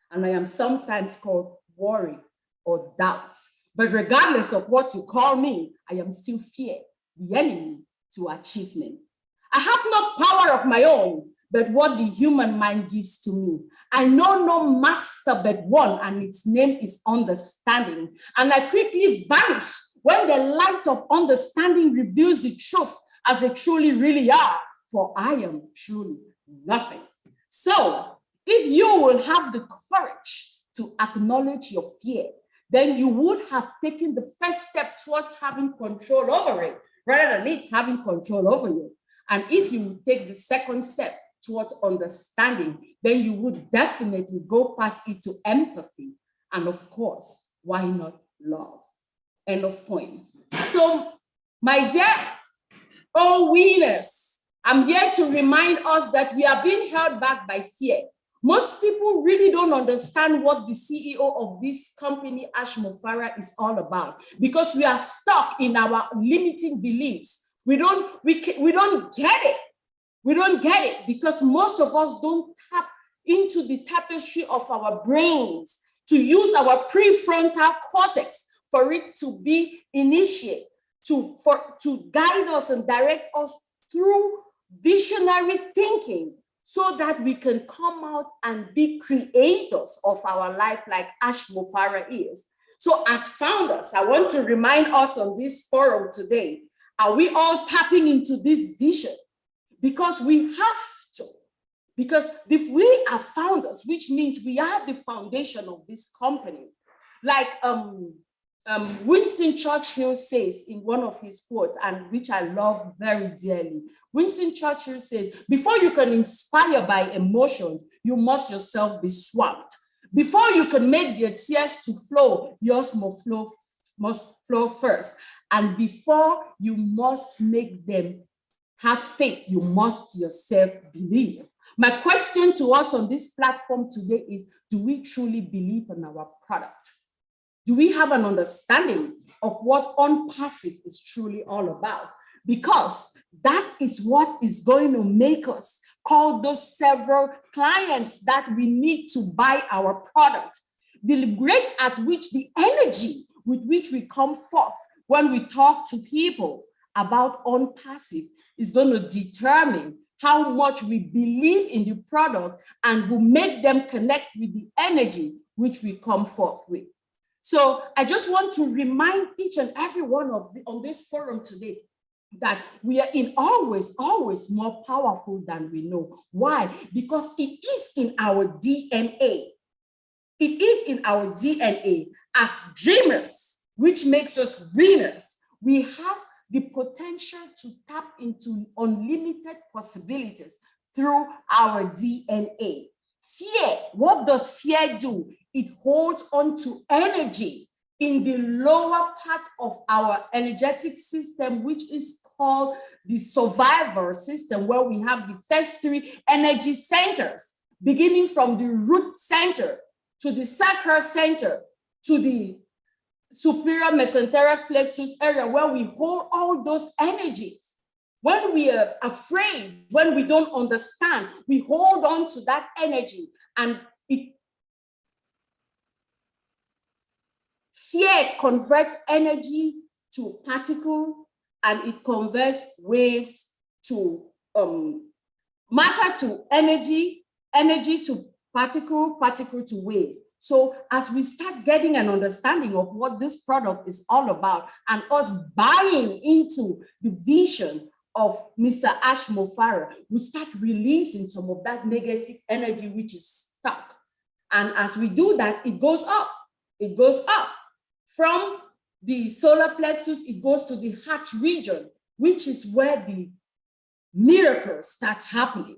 and I am sometimes called worry or doubt. But regardless of what you call me, I am still fear, the enemy to achievement. I have no power of my own, but what the human mind gives to me. I know no master but one, and its name is understanding. And I quickly vanish when the light of understanding reveals the truth as they truly really are, for I am truly nothing. So if you will have the courage to acknowledge your fear, then you would have taken the first step towards having control over it, rather than it having control over you. And if you would take the second step towards understanding, then you would definitely go past it to empathy. And of course, why not love? End of point. So, my dear Oh, winners, I'm here to remind us that we are being held back by fear. Most people really don't understand what the CEO of this company, Ash Mofara, is all about, because we are stuck in our limiting beliefs. We don't get it. We don't get it because most of us don't tap into the tapestry of our brains to use our prefrontal cortex for it to be initiated, to guide us and direct us through visionary thinking, so that we can come out and be creators of our life like Ash Mofara is. So as founders, I want to remind us on this forum today, are we all tapping into this vision? Because we have to. Because if we are founders, which means we are the foundation of this company, like Winston Churchill says in one of his quotes, and which I love very dearly. Winston Churchill says, before you can inspire by emotions, you must yourself be swamped. Before you can make their tears to flow, yours must flow first. And before you must make them have faith, you must yourself believe. My question to us on this platform today is, do we truly believe in our product? Do we have an understanding of what ONPASSIVE is truly all about? Because that is what is going to make us call those several clients that we need to buy our product. The rate at which the energy with which we come forth when we talk to people about ONPASSIVE is going to determine how much we believe in the product and will make them connect with the energy which we come forth with. So I just want to remind each and every one on this forum today that we are always more powerful than we know. Why? Because it is in our DNA. It is in our DNA. As dreamers, which makes us winners, we have the potential to tap into unlimited possibilities through our DNA. Fear, what does fear do? It holds on to energy in the lower part of our energetic system, which is called the survivor system, where we have the first three energy centers, beginning from the root center to the sacral center to the superior mesenteric plexus area, where we hold all those energies. When we are afraid, when we don't understand, we hold on to that energy, and fear converts energy to particle, and it converts waves to matter to energy, energy to particle, particle to waves. So as we start getting an understanding of what this product is all about, and us buying into the vision of Mr. Ash Mofara, we start releasing some of that negative energy which is stuck. And as we do that, it goes up. It goes up. From the solar plexus, it goes to the heart region, which is where the miracle starts happening.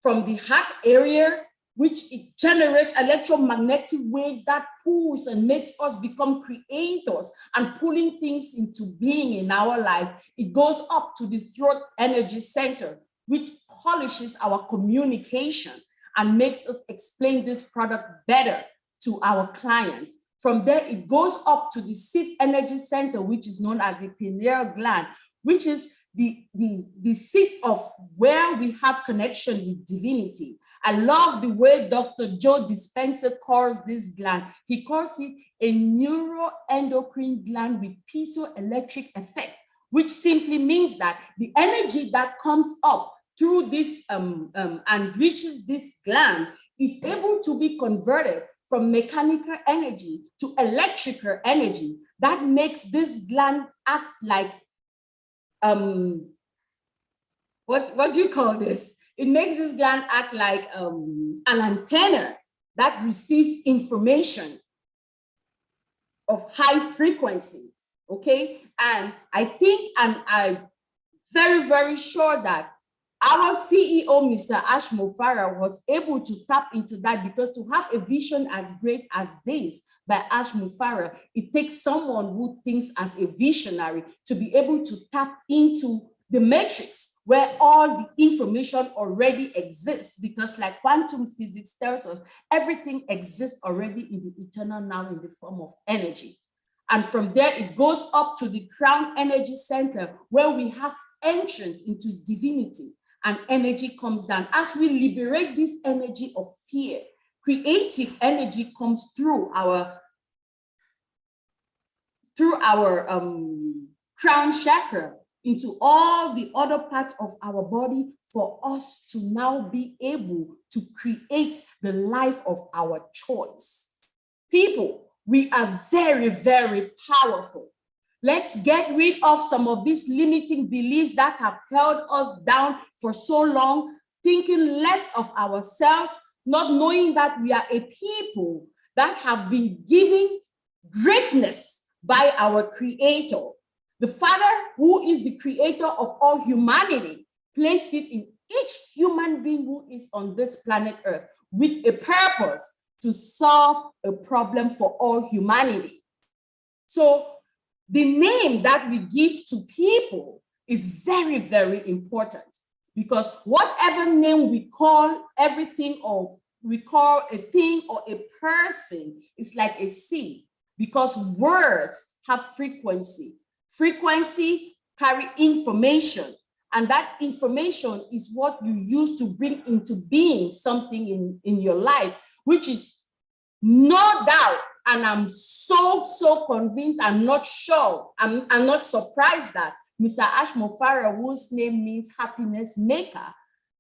From the heart area, which it generates electromagnetic waves that pulls and makes us become creators and pulling things into being in our lives. It goes up to the throat energy center, which polishes our communication and makes us explain this product better to our clients. From there, it goes up to the sixth energy center, which is known as the pineal gland, which is the seat of where we have connection with divinity. I love the way Dr. Joe Dispenza calls this gland. He calls it a neuroendocrine gland with piezoelectric effect, which simply means that the energy that comes up through this and reaches this gland is able to be converted from mechanical energy to electrical energy. That makes this gland act like, what do you call this? It makes this gland act like an antenna that receives information of high frequency, okay? And I think, and I'm very, very sure that our CEO, Mr. Ash Mofara, was able to tap into that, because to have a vision as great as this by Ash Mofara, it takes someone who thinks as a visionary to be able to tap into the matrix where all the information already exists, because like quantum physics tells us, everything exists already in the eternal now in the form of energy. And from there, it goes up to the crown energy center where we have entrance into divinity, and energy comes down. As we liberate this energy of fear, creative energy comes through our crown chakra into all the other parts of our body for us to now be able to create the life of our choice. People, we are very, very powerful. Let's get rid of some of these limiting beliefs that have held us down for so long, thinking less of ourselves, not knowing that we are a people that have been given greatness by our Creator. The Father, who is the creator of all humanity, placed it in each human being who is on this planet Earth with a purpose to solve a problem for all humanity. So the name that we give to people is very, very important, because whatever name we call everything, or we call a thing or a person, is like a seed, because words have frequency. Frequency carry information, and that information is what you use to bring into being something in your life, which is no doubt, and I'm so convinced, I'm not sure, I'm not surprised that Mr. Ash-Mofara, whose name means happiness maker,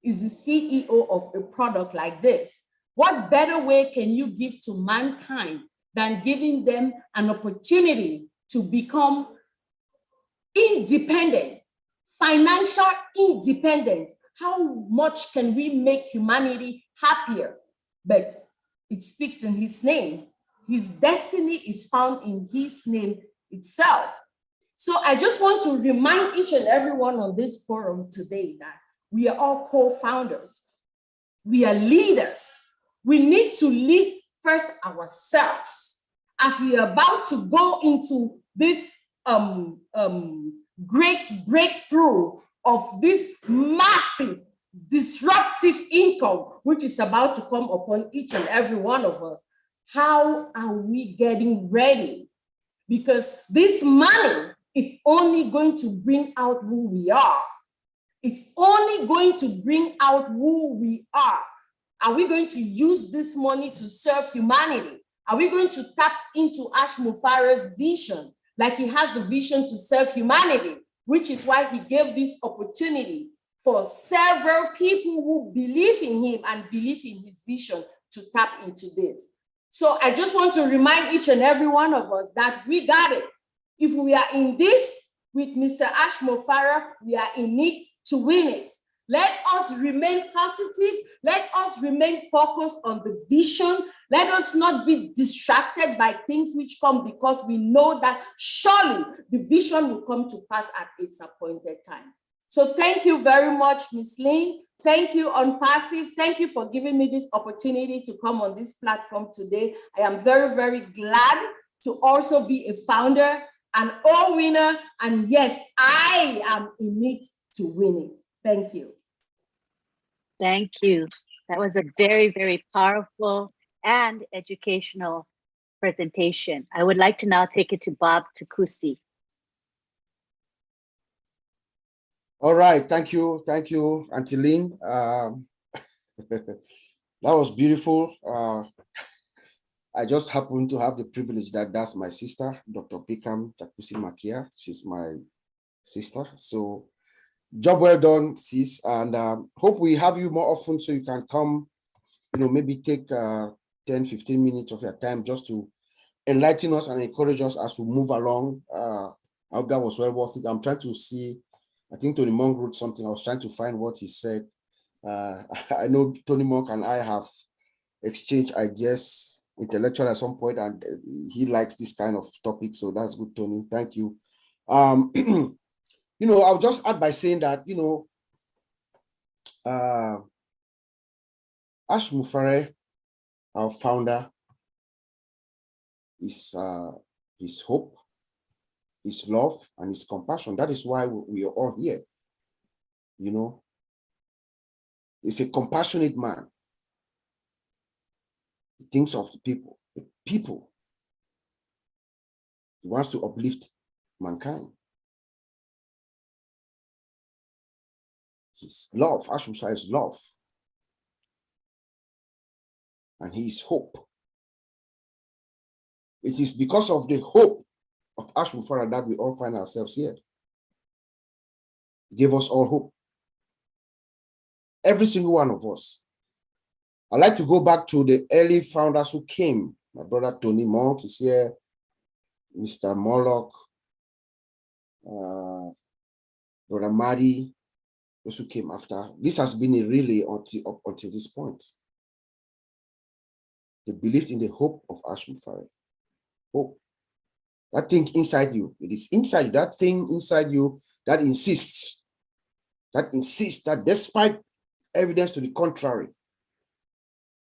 is the CEO of a product like this. What better way can you give to mankind than giving them an opportunity to become independent, financial independence? How much can we make humanity happier? But it speaks in his name. His destiny is found in his name itself. So I just want to remind each and everyone on this forum today that we are all co-founders. We are leaders. We need to lead first ourselves. As we are about to go into this great breakthrough of this massive disruptive income, which is about to come upon each and every one of us, how are we getting ready? Because this money is only going to bring out who we are. It's only going to bring out who we are. Are we going to use this money to serve humanity? Are we going to tap into Ash-Mofara's vision, like he has the vision to serve humanity, which is why he gave this opportunity for several people who believe in him and believe in his vision to tap into this. So I just want to remind each and every one of us that we got it. If we are in this with Mr. Ash-Mofara, we are in it to win it. Let us remain positive. Let us remain focused on the vision. Let us not be distracted by things which come, because we know that surely the vision will come to pass at its appointed time. So thank you very much, Ms. Lynn. Thank you, ONPASSIVE. Thank you for giving me this opportunity to come on this platform today. I am very, very glad to also be a founder, an all winner, and yes, I am in it to win it. Thank you. Thank you. That was a very, very powerful and educational presentation. I would like to now take it to Bob Tokarski. All right, thank you, Auntie Lynn. That was beautiful. I just happen to have the privilege that that's my sister, Dr. Pikam Takusi Makia. She's my sister. So job well done, sis, and hope we have you more often so you can come, maybe take 10-15 minutes of your time just to enlighten us and encourage us as we move along. I hope that was well worth it. I'm trying to see, I think Tony Monk wrote something. I was trying to find what he said. I know Tony Monk and I have exchanged ideas intellectually at some point, and he likes this kind of topic. So that's good, Tony. Thank you. I'll just add by saying that, Ash-Mofara, our founder, is his hope, his love, and his compassion. That is why we are all here. you know. He's a compassionate man. He thinks of the people. The people. He wants to uplift mankind. His love, Ashmusha is love. And he is hope. It is because of the hope of Ashmufara that we all find ourselves here. He gave us all hope. Every single one of us. I like to go back to the early founders who came. My brother Tony Monk is here, Mr. Moloch, Brother Madi, those who came after. This has been a relay until this point. They believed in the hope of Ashmufara. Hope. That thing inside you, it is inside you, that thing inside you that insists that despite evidence to the contrary,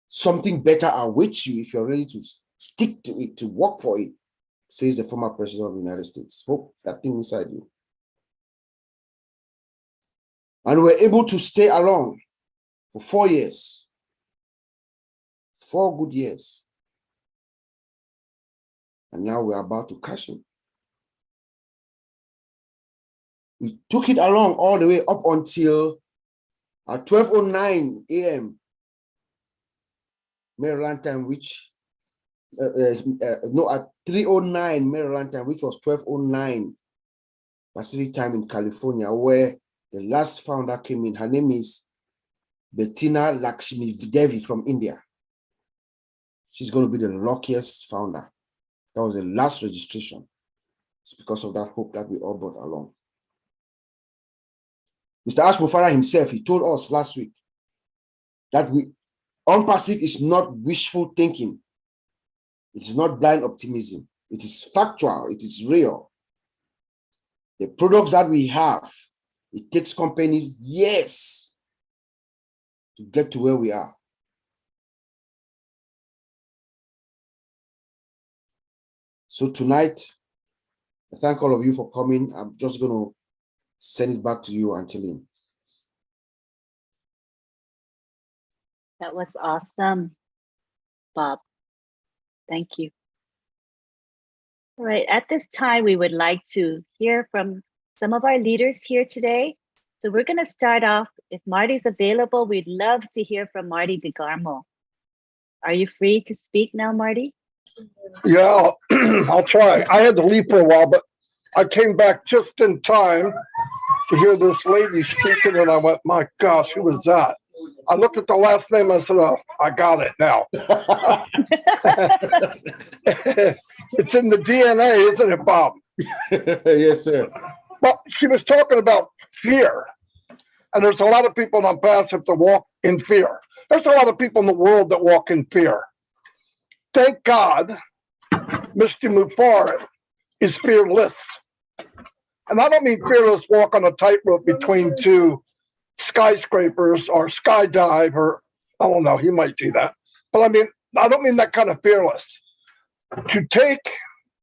something better awaits you if you're ready to stick to it, to work for it, says the former president of the United States. Hope, that thing inside you. And we're able to stay along for 4 years. 4 good years. And now we're about to cash in. We took it along all the way up until at 12:09 a.m. Maryland time, which no, at 3:09 Maryland time, which was 12:09 Pacific time in California, where the last founder came in. Her name is Bettina Lakshmi Devi from India. She's going to be the luckiest founder. That was the last registration. It's because of that hope that we all brought along. Mr. Ashmufara himself, he told us last week that ONPASSIVE is not wishful thinking. It is not blind optimism. It is factual. It is real. The products that we have, it takes companies years to get to where we are. So tonight, I thank all of you for coming. I'm just going to send it back to you, Anteline. That was awesome, Bob. Thank you. All right, at this time, we would like to hear from some of our leaders here today. So we're going to start off, if Marty's available, we'd love to hear from Marty DeGarmo. Are you free to speak now, Marty? Yeah, I'll try. I had to leave for a while, but I came back just in time to hear this lady speaking, and I went, my gosh, who was that? I looked at the last name and I said, oh, I got it now. It's in the DNA, isn't it, Bob? Yes, sir. Well, she was talking about fear. And there's a lot of people on ONPASSIVE that walk in fear. There's a lot of people in the world that walk in fear. Thank God, Mr. Mufar is fearless. And I don't mean fearless walk on a tightrope between two skyscrapers or skydive, or I don't know, he might do that. But I mean, I don't mean that kind of fearless. To take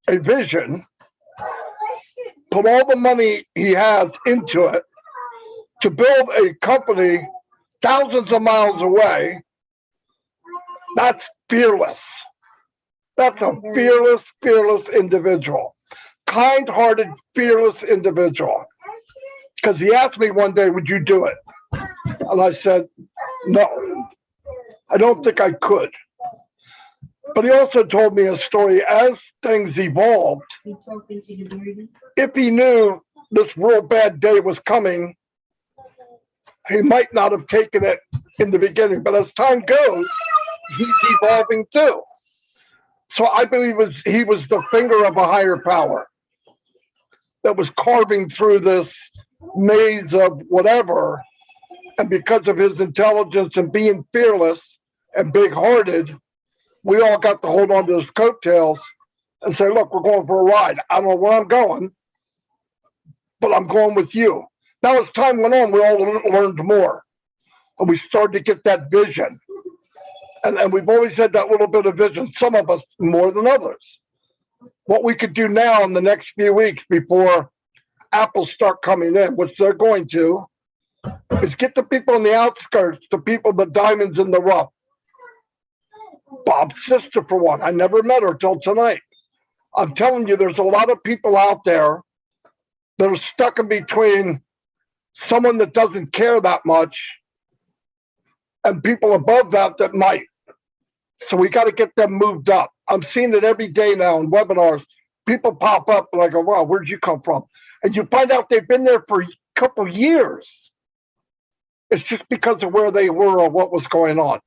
a vision, put all the money he has into it, to build a company thousands of miles away, that's fearless. That's a fearless individual. Kind-hearted, fearless individual. Because he asked me one day, would you do it? And I said, no, I don't think I could. But he also told me a story as things evolved. If he knew this real bad day was coming, he might not have taken it in the beginning. But as time goes, he's evolving too. So I believe he was the finger of a higher power that was carving through this maze of whatever. And because of his intelligence and being fearless and big-hearted, we all got to hold on to his coattails and say, look, we're going for a ride. I don't know where I'm going, but I'm going with you. Now, as time went on, we all learned more. And we started to get that vision. And we've always had that little bit of vision, some of us more than others. What we could do now in the next few weeks before apples start coming in, which they're going to, is get the people on the outskirts, the people, the diamonds in the rough. Bob's sister, for one, I never met her till tonight. I'm telling you, there's a lot of people out there that are stuck in between someone that doesn't care that much and people above that that might. So we got to get them moved up. I'm seeing it every day now in webinars. People pop up and I go, wow, where'd you come from? And you find out they've been there for a couple years. It's just because of where they were or what was going on.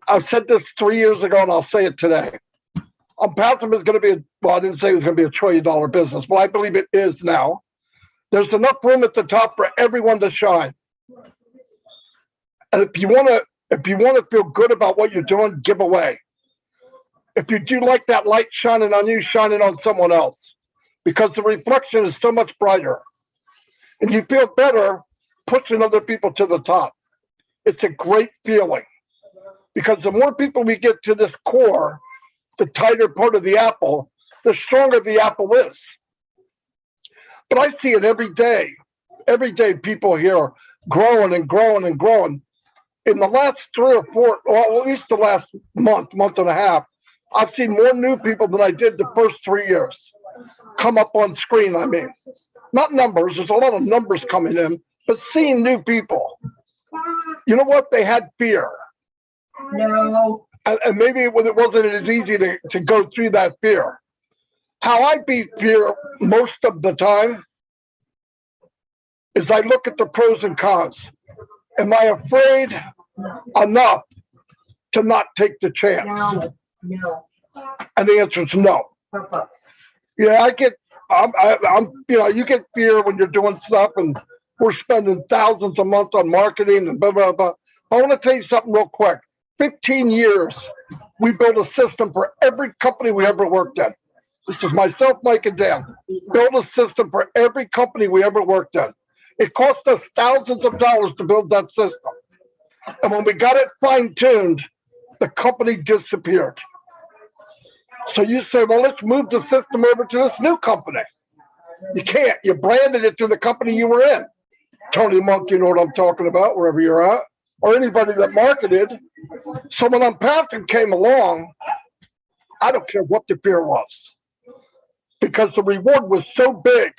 I've said this 3 years ago and I'll say it today. ONPASSIVE is going to be, well, I didn't say it was going to be $1 trillion business, but I believe it is now. There's enough room at the top for everyone to shine. And if you want to feel good about what you're doing, give away. If you do like that light shining on you, shine it on someone else, because the reflection is so much brighter. And you feel better pushing other people to the top. It's a great feeling, because the more people we get to this core, the tighter part of the apple, the stronger the apple is. But I see it every day. Every day people here are growing and growing and growing. In the last 3 or 4, well, at least the last month and a half, I've seen more new people than I did the first 3 years come up on screen. I mean, not numbers. There's a lot of numbers coming in, but seeing new people. You know what? They had fear. No. And maybe it wasn't as easy to go through that fear. How I beat fear most of the time is I look at the pros and cons. Am I afraid enough to not take the chance? No. And the answer is no. Yeah, you get fear when you're doing stuff and we're spending thousands a month on marketing and blah, blah, blah. I want to tell you something real quick. 15 years, we built a system for every company we ever worked in. This is myself, Mike, and Dan. Build a system for every company we ever worked in. It cost us thousands of dollars to build that system. And when we got it fine-tuned, the company disappeared. So you say, well, let's move the system over to this new company. You can't. You branded it to the company you were in. Tony Monk, you know what I'm talking about, wherever you're at, or anybody that marketed. So when ONPASSIVE came along, I don't care what the fear was, because the reward was so big.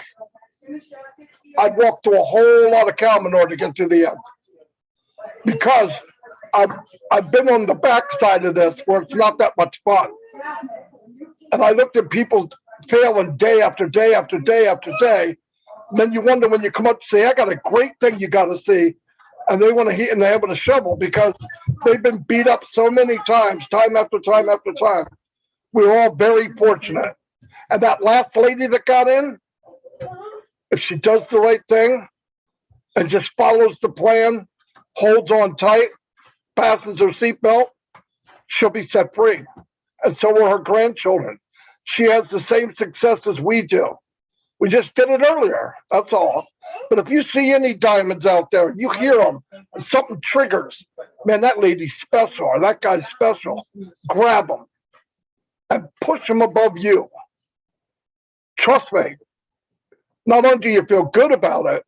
I'd walk through a whole lot of cow manure to get to the end, because I've been on the backside of this where it's not that much fun. And I looked at people failing day after day after day after day. And then you wonder when you come up to say, I got a great thing you got to see. And they want to hit in the head with a shovel because they've been beat up so many times, time after time after time. We were all very fortunate. And that last lady that got in, if she does the right thing and just follows the plan, holds on tight, fastens her seatbelt, she'll be set free. And so will her grandchildren. She has the same success as we do. We just did it earlier, that's all. But if you see any diamonds out there, you hear them, and something triggers, man, that lady's special, or that guy's special, grab them and push them above you. Trust me, not only do you feel good about it,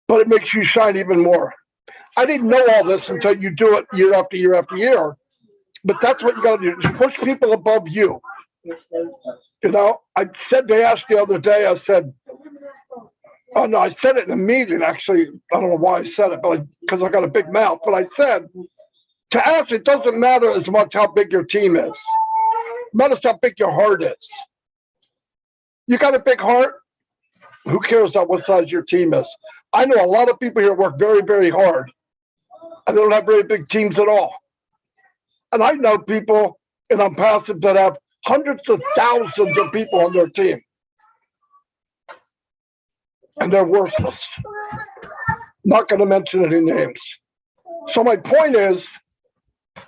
but it makes you shine even more. I didn't know all this until you do it year after year after year, but that's what you got to do, just push people above you. You know, I said to Ash the other day, I said, oh no, I said it in a meeting, actually. I don't know why I said it, but because I got a big mouth. But I said to Ash, it doesn't matter as much how big your team is. It matters how big your heart is. You got a big heart? Who cares about what size your team is? I know a lot of people here work very, very hard, and they don't have very big teams at all. And I know people in ONPASSIVE that have hundreds of thousands of people on their team, and they're worthless. Not going to mention any names. So my point is,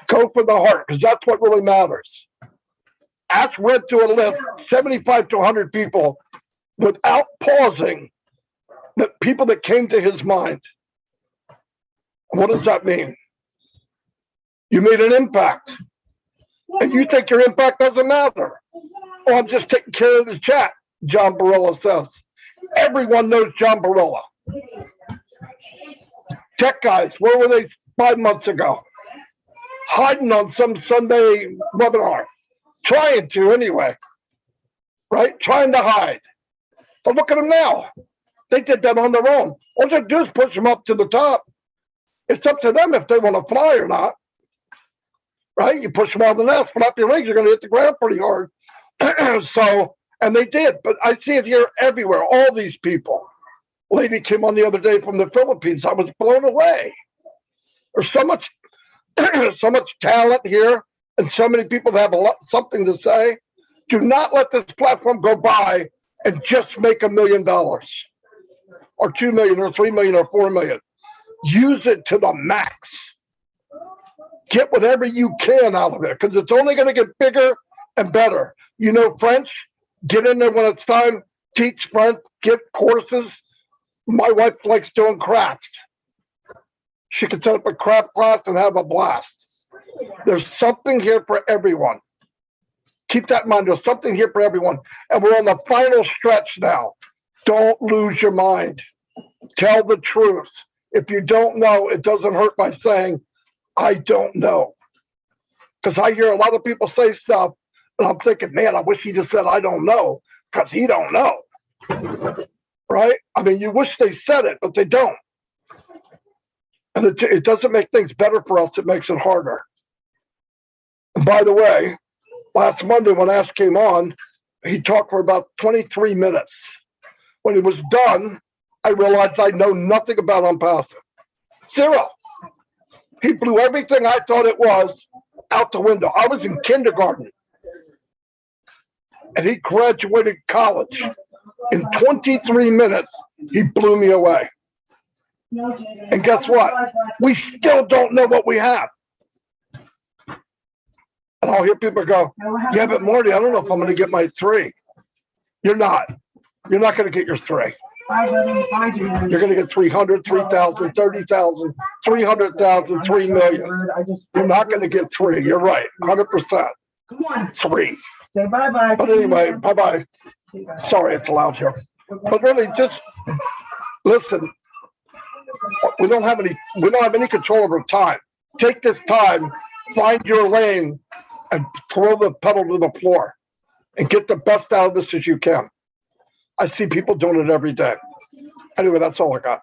go for the heart, because that's what really matters. Ash read through a list, 75 to 100 people, without pausing, that people that came to his mind. What does that mean? You made an impact. And you think your impact doesn't matter. Oh, I'm just taking care of the chat, John Barilla says. Everyone knows John Barilla. Tech guys, where were they 5 months ago? Hiding on some Sunday webinar. Trying to anyway. Right? Trying to hide. But look at them now. They did that on their own. All they do is push them up to the top. It's up to them if they want to fly or not. Right? You push them out of the nest, flap your wings, you're going to hit the ground pretty hard. So, and they did. But I see it here everywhere. All these people. Lady came on the other day from the Philippines. I was blown away. There's so much, so much talent here, and so many people that have something to say. Do not let this platform go by and just make $1 million, or 2 million, or 3 million, or 4 million. Use it to the max. Get whatever you can out of it, because it's only going to get bigger and better. You know French? Get in there when it's time. Teach French. Get courses. My wife likes doing crafts. She can set up a craft class and have a blast. There's something here for everyone. Keep that in mind. There's something here for everyone. And we're on the final stretch now. Don't lose your mind. Tell the truth. If you don't know, it doesn't hurt by saying, I don't know. Because I hear a lot of people say stuff, and I'm thinking, man, I wish he just said, I don't know, because he don't know. Right? I mean, you wish they said it, but they don't. And it doesn't make things better for us. It makes it harder. And by the way, last Monday when Ash came on, he talked for about 23 minutes. When he was done, I realized I know nothing about ONPASSIVE. Zero. He blew everything I thought it was out the window. I was in kindergarten. And he graduated college. In 23 minutes, he blew me away. And guess what? We still don't know what we have. And I'll hear people go, yeah, but Marty, I don't know if I'm going to get my 3. You're not. You're not going to get your 3. You're going to get 300, 3,000, 30,000, 300,000, 3 million. You're not going to get 3. You're right. 100%. 3. Say bye-bye. But anyway, bye-bye. Sorry, it's loud here. But really, just listen. We don't have any control over time. Take this time, find your lane, and throw the pedal to the floor, and get the best out of this as you can. I see people doing it every day. Anyway, that's all I got.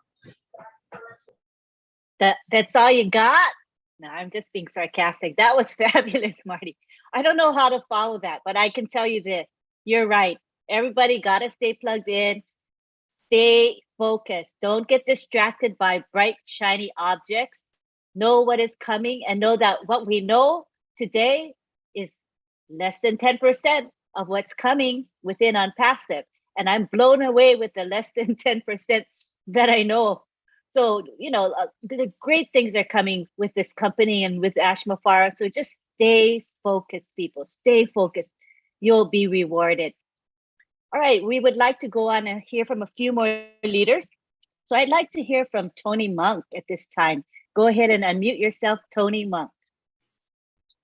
That's all you got? No, I'm just being sarcastic. That was fabulous, Marty. I don't know how to follow that, but I can tell you this. You're right. Everybody got to stay plugged in, stay focused. Don't get distracted by bright, shiny objects. Know what is coming and know that what we know today is less than 10% of what's coming within ONPASSIVE. And I'm blown away with the less than 10% that I know. So, you know, the great things are coming with this company and with Ash Mufareh. So just stay focused, people. Stay focused. You'll be rewarded. All right, we would like to go on and hear from a few more leaders. So I'd like to hear from Tony Monk at this time. Go ahead and unmute yourself, Tony Monk.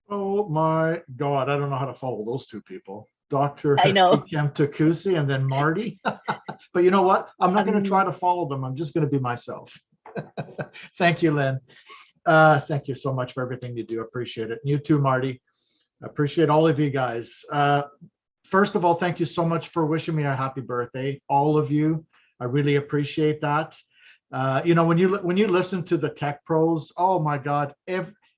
Oh my God, I don't know how to follow those two people. Dr. Tokarski and then Marty. But you know what? I'm not going to try to follow them. I'm just going to be myself. Thank you, Lynn. Thank you so much for everything you do. Appreciate it. And you too, Marty. Appreciate all of you guys. First of all, thank you so much for wishing me a happy birthday, all of you. I really appreciate that. You know, when you listen to the tech pros, oh my God,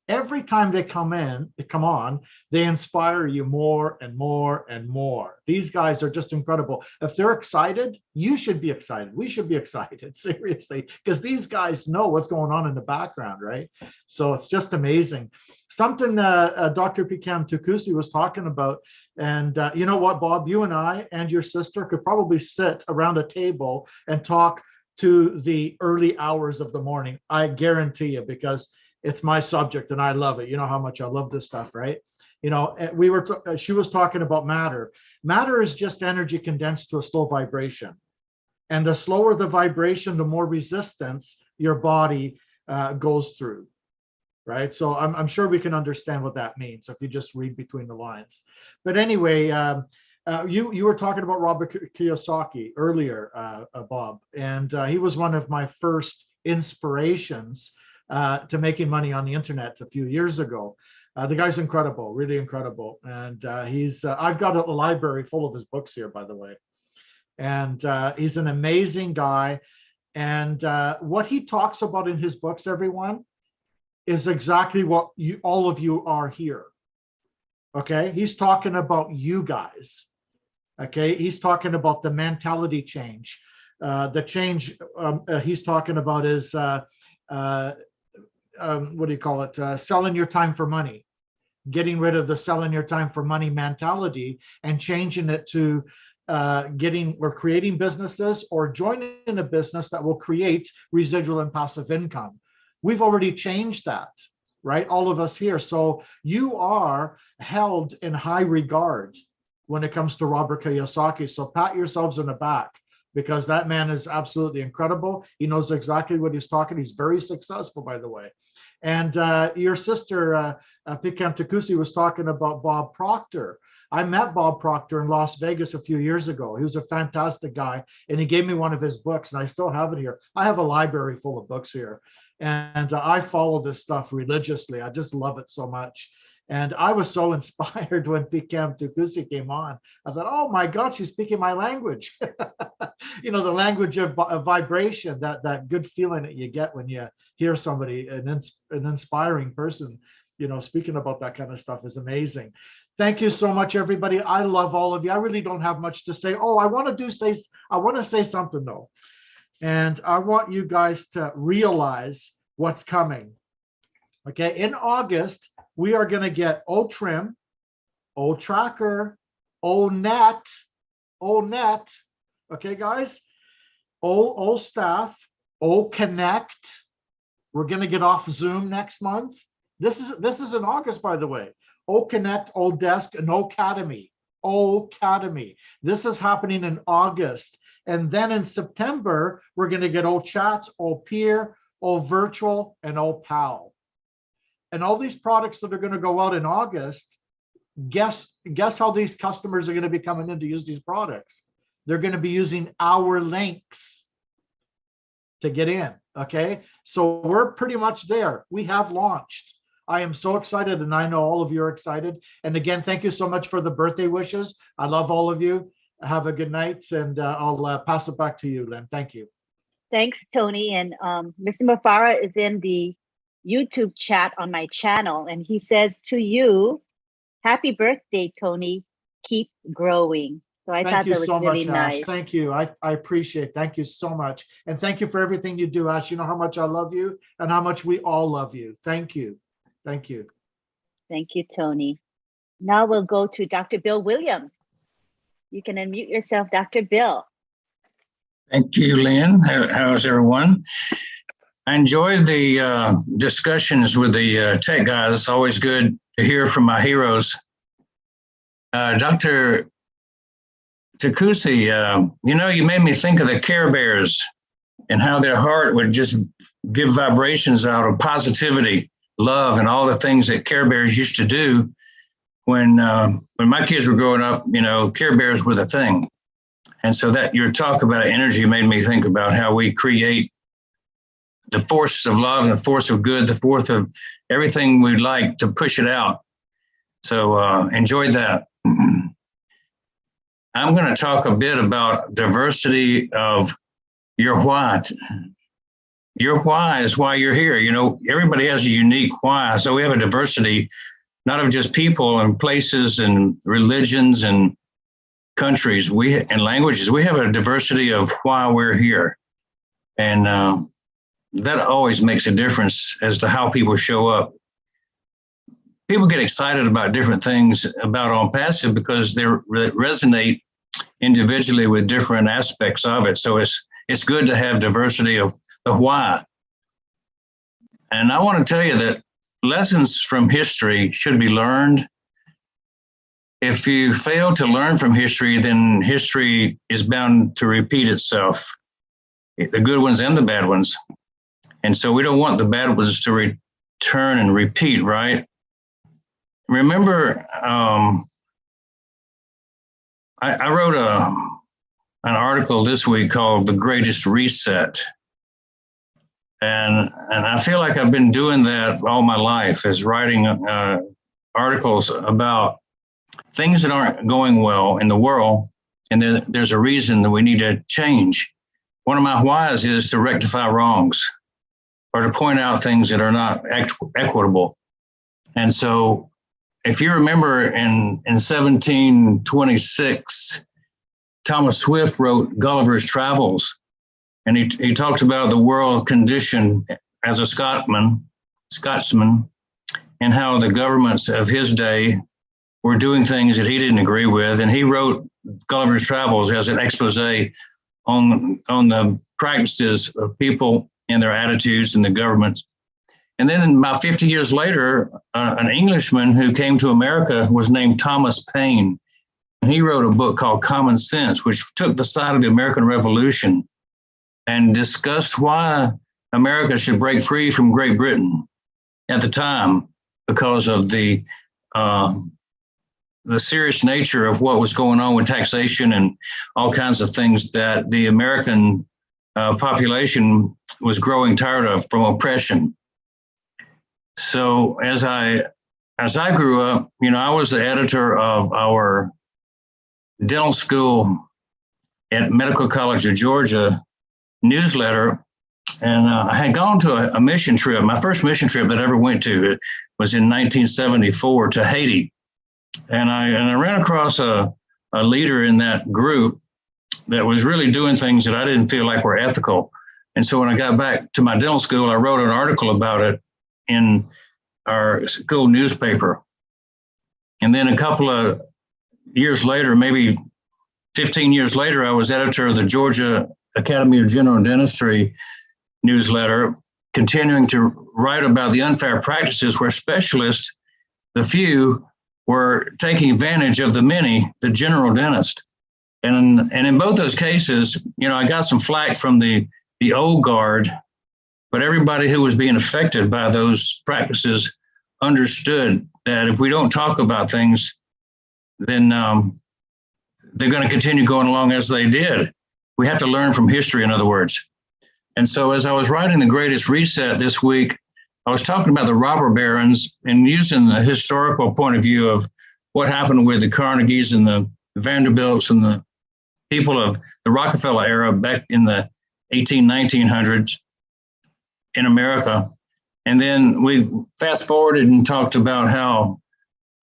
every time they come on, they inspire you more and more and more. These guys are just incredible. If they're excited, you should be excited. We should be excited, seriously, because these guys know what's going on in the background, right? So it's just amazing. Something Dr. Tokarski was talking about, and you know what, Bob, you and I and your sister could probably sit around a table and talk to the early hours of the morning. I guarantee you, because it's my subject and I love it. You know how much I love this stuff, right? You know, she was talking about matter. Matter is just energy condensed to a slow vibration. And the slower the vibration, the more resistance your body goes through, right? So I'm sure we can understand what that means if you just read between the lines. But anyway, you were talking about Robert Kiyosaki earlier, Bob, and he was one of my first inspirations to making money on the internet a few years ago. The guy's incredible, really incredible. And I've got a library full of his books here, by the way. And he's an amazing guy. And what he talks about in his books, everyone, is exactly what all of you are here. Okay, he's talking about you guys. Okay, he's talking about the mentality change. The change he's talking about is what do you call it? Selling your time for money. Getting rid of the selling your time for money mentality and changing it to creating businesses or joining a business that will create residual and passive income. We've already changed that, right? All of us here. So you are held in high regard when it comes to Robert Kiyosaki. So pat yourselves on the back, because that man is absolutely incredible. He knows exactly what he's talking. He's very successful, by the way. And your sister, Pikam Takusi, was talking about Bob Proctor. I met Bob Proctor in Las Vegas a few years ago. He was a fantastic guy, and he gave me one of his books, and I still have it here. I have a library full of books here, and I follow this stuff religiously. I just love it so much. And I was so inspired when Pikam Takusi came on. I thought, oh my God, she's speaking my language. You know, the language of vibration, that good feeling that you get when you hear somebody, an inspiring person, you know, speaking about that kind of stuff is amazing. Thank you so much, everybody. I love all of you. I really don't have much to say. Oh, I want to say something though. And I want you guys to realize what's coming. Okay, in August, we are going to get OTrim, OTracker, ONet, okay, guys, OStaff, OConnect. We're going to get off Zoom next month. This is in August, by the way. OConnect, ODesk, and Ocademy. This is happening in August. And then in September, we're going to get OChat, OPeer, OVirtual, and OPal. And all these products that are going to go out in August, guess how these customers are going to be coming in to use these products? They're going to be using our links to get in, okay? So we're pretty much there. We have launched. I am so excited, and I know all of you are excited. And again, thank you so much for the birthday wishes. I love all of you. Have a good night, and I'll pass it back to you, Lynn. Thank you. Thanks, Tony. And Mr. Mufara is in the YouTube chat on my channel, and he says to you, happy birthday, Tony. Keep growing. So I thought that was really nice. Ash. Thank you. I appreciate it. Thank you so much. And thank you for everything you do, Ash. You know how much I love you and how much we all love you. Thank you. Thank you. Thank you, Tony. Now we'll go to Dr. Bill Williams. You can unmute yourself, Dr. Bill. Thank you, Lynn. How's everyone? I enjoyed the discussions with the tech guys. It's always good to hear from my heroes. Dr. Takusi, you know, you made me think of the Care Bears and how their heart would just give vibrations out of positivity, love, and all the things that Care Bears used to do. When my kids were growing up, you know, Care Bears were the thing. And so that your talk about energy made me think about how we create the force of love and the force of good, the force of everything we'd like to push it out. So enjoyed that. I'm going to talk a bit about diversity of your why. Your why is why you're here. You know, everybody has a unique why. So we have a diversity, not of just people and places and religions and countries and languages. We have a diversity of why we're here. And that always makes a difference as to how people show up. People get excited about different things about ONPASSIVE because they resonate individually with different aspects of it. So it's good to have diversity of the why. And I want to tell you that lessons from history should be learned. If you fail to learn from history, then history is bound to repeat itself, the good ones and the bad ones. And so we don't want the bad ones to return and repeat, right? Remember, I wrote an article this week called The Greatest Reset. And I feel like I've been doing that all my life, is writing articles about things that aren't going well in the world. And there's a reason that we need to change. One of my whys is to rectify wrongs, or to point out things that are not equitable. And so if you remember in 1726, Thomas Swift wrote Gulliver's Travels, and he talked about the world condition as a Scotsman, and how the governments of his day were doing things that he didn't agree with. And he wrote Gulliver's Travels as an expose on the practices of people and their attitudes and the governments. And then about 50 years later, an Englishman who came to America was named Thomas Paine. And he wrote a book called Common Sense, which took the side of the American Revolution and discussed why America should break free from Great Britain at the time, because of the serious nature of what was going on with taxation and all kinds of things that the American population was growing tired of from oppression. So as I grew up, I was the editor of our dental school at Medical College of Georgia newsletter. And I had gone to a mission trip. My first mission trip that I ever went to was in 1974 to Haiti. And I ran across a leader in that group that was really doing things that I didn't feel like were ethical. And so when I got back to my dental school, I wrote an article about it in our school newspaper. And then a couple of years later, maybe 15 years later, I was editor of the Georgia Academy of General Dentistry newsletter, continuing to write about the unfair practices where specialists, the few, were taking advantage of the many, the general dentist. And in both those cases, I got some flack from the old guard, but everybody who was being affected by those practices understood that if we don't talk about things, then they're going to continue going along as they did. We have to learn from history, in other words. And so as I was writing The Greatest Reset this week, I was talking about the robber barons and using the historical point of view of what happened with the Carnegies and the Vanderbilts and the people of the Rockefeller era back in the 1900s in America. And then we fast forwarded and talked about how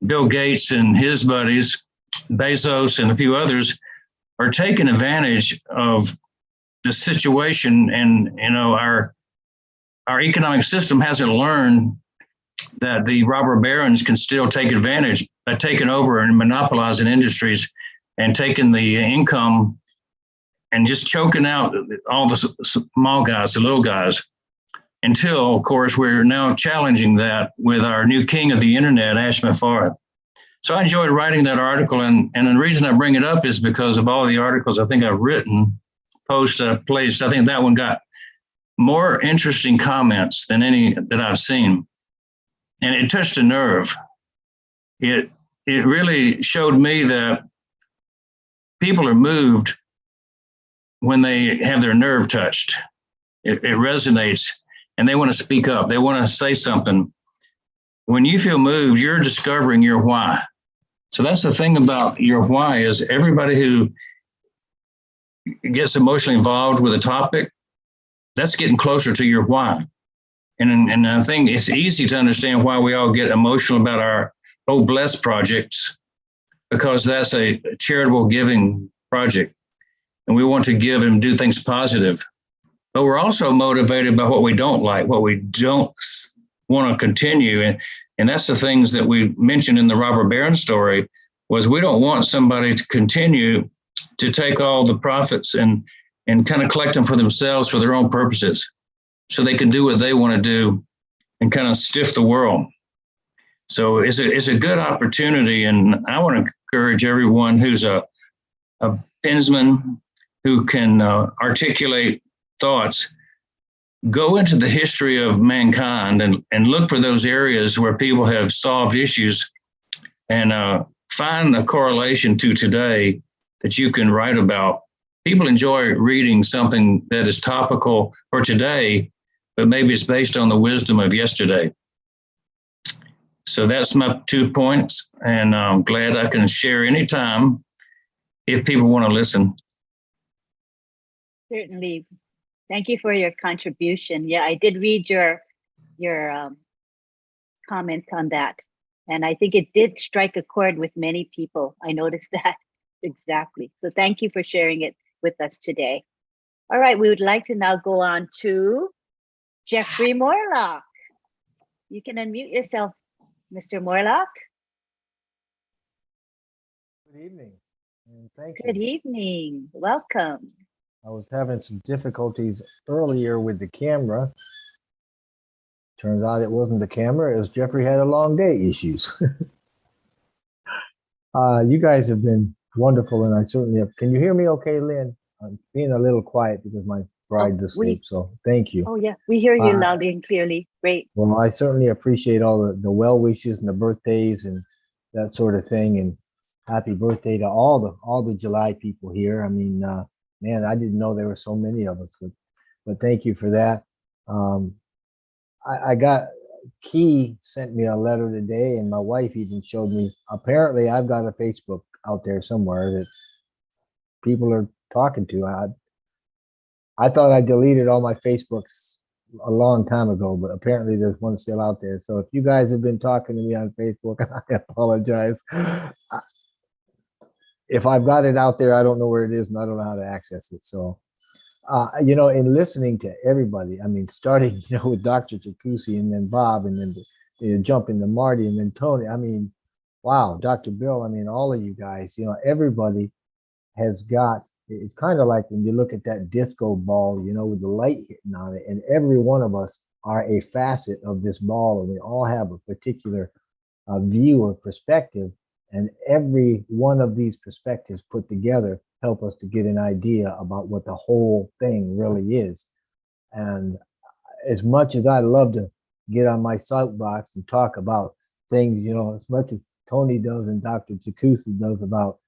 Bill Gates and his buddies, Bezos and a few others, are taking advantage of the situation. And our economic system hasn't learned that the robber barons can still take advantage by taking over and monopolizing industries and taking the income and just choking out all the small guys, the little guys, until, of course, we're now challenging that with our new king of the internet, Ashman Farth. So I enjoyed writing that article, and the reason I bring it up is because of all the articles I think I've written, placed. I think that one got more interesting comments than any that I've seen. And it touched a nerve. It really showed me that people are moved when they have their nerve touched. It resonates, and they want to speak up. They want to say something. When you feel moved, you're discovering your why. So that's the thing about your why, is everybody who gets emotionally involved with a topic, that's getting closer to your why. And I think it's easy to understand why we all get emotional about our Oh Bless projects, because that's a charitable giving project. And we want to give and do things positive. But we're also motivated by what we don't like, what we don't want to continue. And that's the things that we mentioned in the robber baron story, was we don't want somebody to continue to take all the profits and kind of collect them for themselves for their own purposes, so they can do what they want to do and kind of stiff the world. So it's a good opportunity. And I want to encourage everyone who's a pensman, who can articulate thoughts, go into the history of mankind and look for those areas where people have solved issues, and find a correlation to today that you can write about. People enjoy reading something that is topical for today, but maybe it's based on the wisdom of yesterday. So that's my 2 points, and I'm glad I can share anytime if people want to listen. Certainly. Thank you for your contribution. Yeah, I did read your comment on that. And I think it did strike a chord with many people. I noticed that exactly. So thank you for sharing it with us today. All right, we would like to now go on to Jeffrey Morlock. You can unmute yourself, Mr. Morlock. Good evening, and thank you. Good evening. Welcome. I was having some difficulties earlier with the camera. Turns out it wasn't the camera, it was Jeffrey had a long day issues. You guys have been wonderful, and I certainly have. Can you hear me okay, Lynn? I'm being a little quiet because my bride's asleep, so thank you. Oh yeah, we hear you loudly and clearly. Great. Well, I certainly appreciate all the well wishes and the birthdays and that sort of thing, and happy birthday to all the July people here. I mean, man, I didn't know there were so many of us, but thank you for that. I got Key sent me a letter today, and my wife even showed me. Apparently, I've got a Facebook out there somewhere that people are talking to. I thought I deleted all my Facebooks a long time ago, but apparently there's one still out there. So if you guys have been talking to me on Facebook, I apologize. If I've got it out there, I don't know where it is, and I don't know how to access it. So, you know, in listening to everybody, I mean, starting, you know, with Dr. Tokarski and then Bob, and then jump into Marty and then Tony. I mean, wow, Dr. Bill, I mean, all of you guys, you know, everybody has got, it's kind of like when you look at that disco ball, you know, with the light hitting on it, and every one of us are a facet of this ball, and we all have a particular view or perspective. And every one of these perspectives put together help us to get an idea about what the whole thing really is. And as much as I love to get on my soapbox and talk about things, you know, as much as Tony does and Dr. Tokarski does about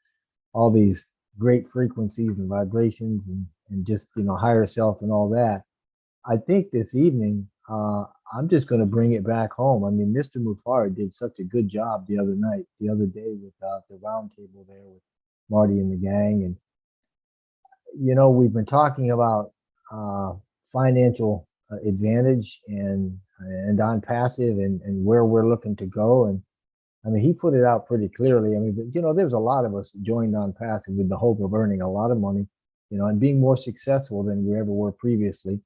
all these great frequencies and vibrations and just, you know, higher self and all that, I think this evening, I'm just going to bring it back home. I mean, Mr. Mufara did such a good job the other day with the round table there with Marty and the gang. And, you know, we've been talking about financial advantage and on passive and where we're looking to go. And I mean, he put it out pretty clearly. I mean, but, you know, there's a lot of us that joined on passive with the hope of earning a lot of money, you know, and being more successful than we ever were previously.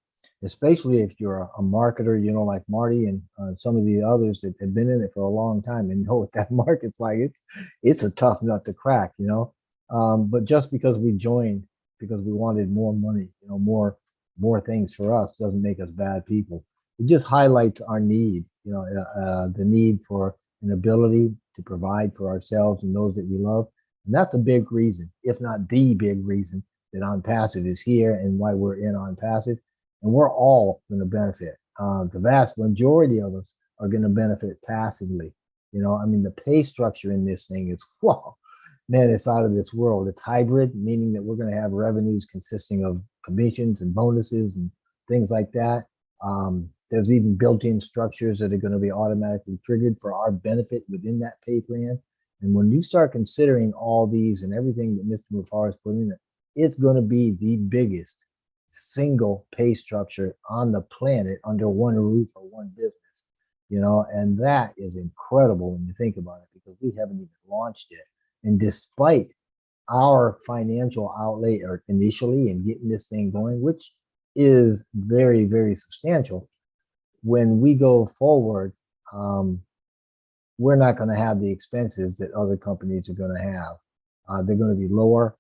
Especially if you're a marketer, you know, like Marty and some of the others that have been in it for a long time and know what that market's like. It's a tough nut to crack, you know. But just because we joined because we wanted more money, you know, more things for us doesn't make us bad people. It just highlights our need, you know, the need for an ability to provide for ourselves and those that we love. And that's the big reason, if not the big reason, that OnPassive is here and why we're in OnPassive. And we're all going to benefit. The vast majority of us are going to benefit passively. You know, I mean, the pay structure in this thing is, whoa, man, it's out of this world. It's hybrid, meaning that we're going to have revenues consisting of commissions and bonuses and things like that. There's even built-in structures that are going to be automatically triggered for our benefit within that pay plan. And when you start considering all these and everything that Mr. Mufara has put in it, it's going to be the biggest single pay structure on the planet under one roof or one business, you know, and that is incredible when you think about it, because we haven't even launched it. And despite our financial outlay or initially in getting this thing going, which is very, very substantial, when we go forward, we're not going to have the expenses that other companies are going to have. They're going to be lower.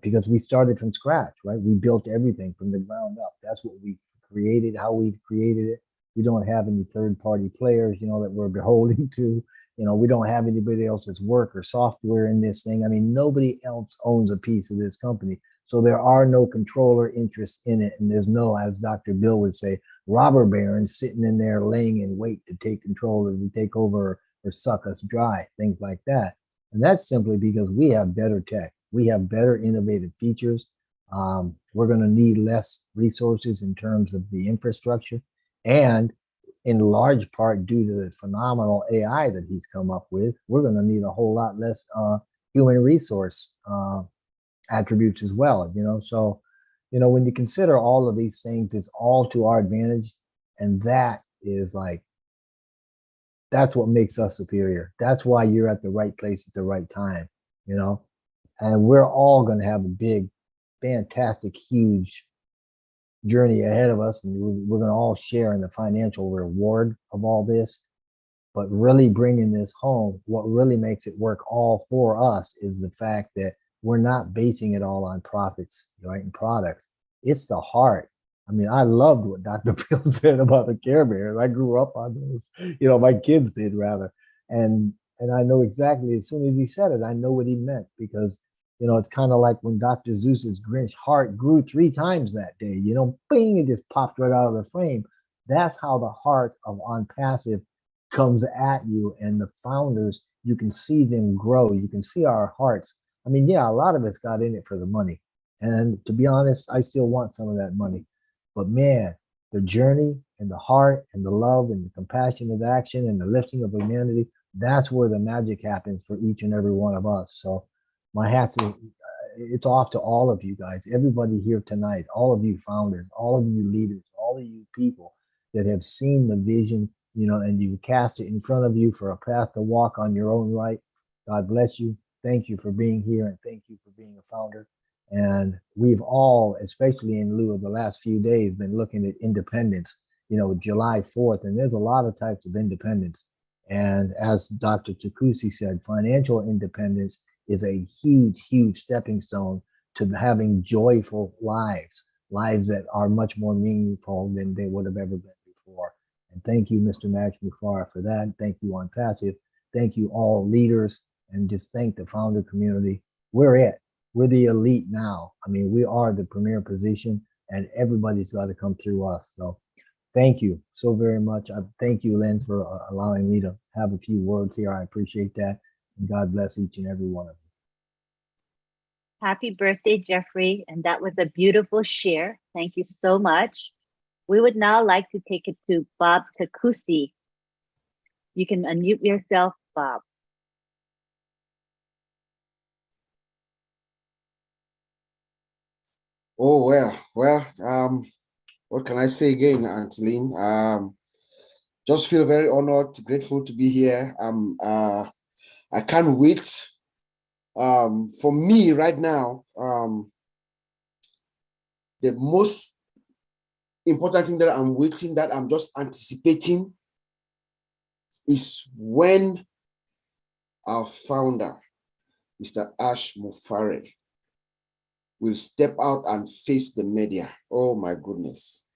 Because we started from scratch, right? We built everything from the ground up. That's what we created, how we've created it. We don't have any third-party players, you know, that we're beholden to. You know, we don't have anybody else's work or software in this thing. I mean, nobody else owns a piece of this company. So there are no controller interests in it. And there's no, as Dr. Bill would say, robber barons sitting in there laying in wait to take control and take over or suck us dry, things like that. And that's simply because we have better tech. We have better innovative features. We're going to need less resources in terms of the infrastructure, and in large part due to the phenomenal AI that he's come up with, we're going to need a whole lot less human resource attributes as well. So when you consider all of these things, it's all to our advantage, and that is that's what makes us superior. That's why you're at the right place at the right time. And we're all going to have a big, fantastic, huge journey ahead of us, and we're going to all share in the financial reward of all this. But really bringing this home, what really makes it work all for us is the fact that we're not basing it all on profits, right, and products. It's the heart. I mean, I loved what Dr. Bill said about the Care Bears. I grew up on those. My kids did rather, and I know exactly, as soon as he said it, I know what he meant, because it's kind of like when Dr. Seuss's Grinch heart grew 3 times that day, bing, it just popped right out of the frame. That's how the heart of ONPASSIVE comes at you, and the founders, you can see them grow. You can see our hearts. I mean, yeah, a lot of us got in it for the money. And to be honest, I still want some of that money. But man, the journey and the heart and the love and the compassionate action and the lifting of humanity, that's where the magic happens for each and every one of us. So my hat to, it's off to all of you guys, everybody here tonight, all of you founders, all of you leaders, all of you people that have seen the vision, and you cast it in front of you for a path to walk on your own right. God bless you. Thank you for being here, and thank you for being a founder. And we've all, especially in lieu of the last few days, been looking at independence, July 4th, and there's a lot of types of independence. And as Dr. Tokarski said, financial independence is a huge, huge stepping stone to having joyful lives that are much more meaningful than they would have ever been before. And thank you, Mr. Max Mufara, for that. Thank you, ONPASSIVE. Thank you, all leaders, and just thank the founder community. We're it. We're the elite now. I mean, we are the premier position, and everybody's got to come through us. So thank you so very much. I thank you, Lynn, for allowing me to have a few words here. I appreciate that. And God bless each and every one of you. Happy birthday, Jeffrey. And that was a beautiful share. Thank you so much. We would now like to take it to Bob Tokarski. You can unmute yourself, Bob. Oh, well, what can I say again, Anteline? Just feel very honored, grateful to be here. I can't wait. For me right now, the most important thing that I'm waiting, that I'm just anticipating, is when our founder, Mr. Ash Mufare, will step out and face the media. Oh my goodness.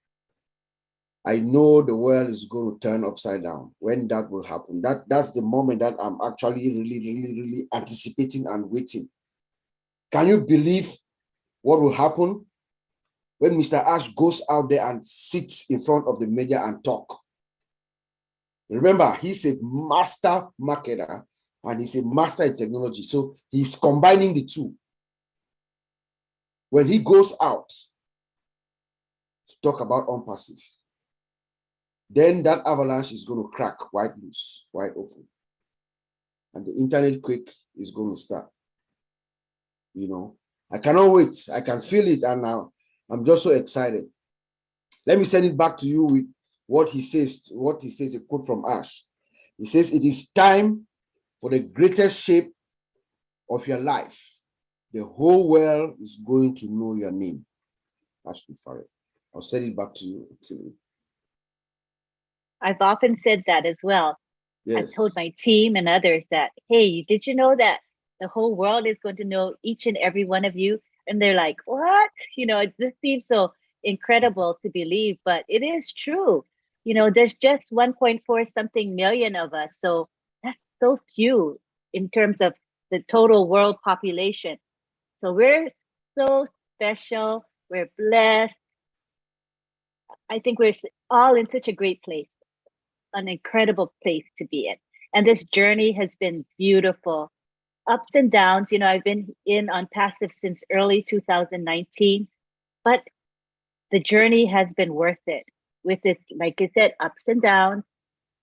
I know the world is going to turn upside down when that will happen. That's the moment that I'm actually really anticipating and waiting. Can you believe what will happen when Mr. Ash goes out there and sits in front of the media and talk? Remember, he's a master marketer and he's a master in technology. So he's combining the two. When he goes out to talk about ONPASSIVE, then that avalanche is going to crack wide loose, wide open. And the internet quake is going to start. I cannot wait. I can feel it. And now I'm just so excited. Let me send it back to you with what he says, a quote from Ash. He says, "It is time for the greatest shape of your life. The whole world is going to know your name." Ash Mufare. I'll send it back to you, Tilly. I've often said that as well. Yes. I told my team and others that, hey, did you know that the whole world is going to know each and every one of you? And they're like, what? This seems so incredible to believe, but it is true. There's just 1.4 something million of us. So that's so few in terms of the total world population. So we're so special. We're blessed. I think we're all in such a great place, an incredible place to be in. And this journey has been beautiful. Ups and downs. I've been in ONPASSIVE since early 2019. but the journey has been worth it. With its, like I said, ups and downs,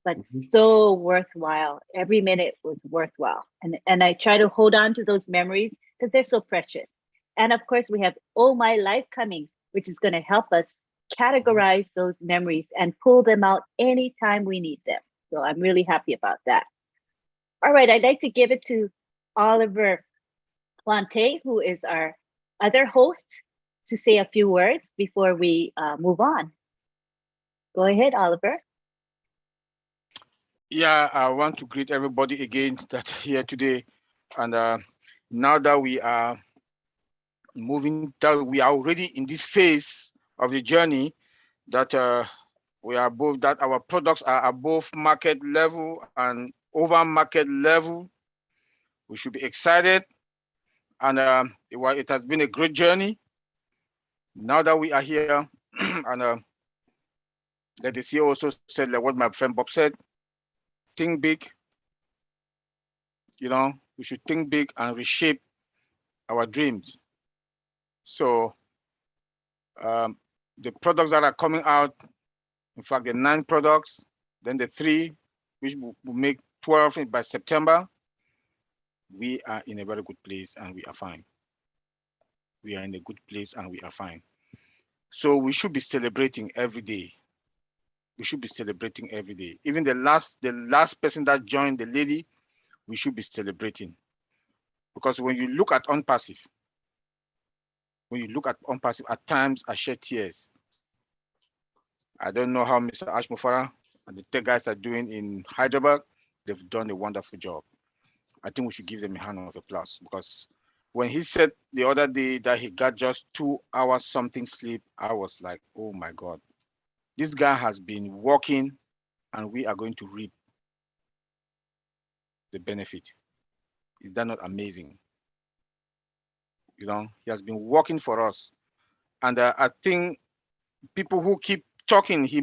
but so worthwhile. Every minute was worthwhile. And I try to hold on to those memories because they're so precious. And of course, we have Oh My Life coming, which is going to help us categorize those memories and pull them out anytime we need them. So I'm really happy about that. All right, I'd like to give it to Oliver Plante, who is our other host, to say a few words before we move on. Go ahead, Oliver. Yeah, I want to greet everybody again that's here today. And now that we are moving, that we are already in this phase of the journey, that we are above, that our products are above market level and over market level. We should be excited. And it has been a great journey. Now that we are here, and like the CEO also said, like what my friend Bob said, think big. You know, we should think big and reshape our dreams. So the products that are coming out, in fact, the 9 products, then the 3, which will make 12 by September, we are in a very good place and we are fine. We are in a good place and we are fine. So we should be celebrating every day. We should be celebrating every day. Even the last person that joined, the lady, we should be celebrating. Because when you look at ONPASSIVE, at times I shed tears. I don't know how Mr. Ash Mufara and the tech guys are doing in Hyderabad. They've done a wonderful job. I think we should give them a hand of applause, because when he said the other day that he got just 2 hours something sleep, I was like, oh my God, this guy has been working and we are going to reap the benefit. Is that not amazing? You know, he has been working for us. And I think people who keep talking, he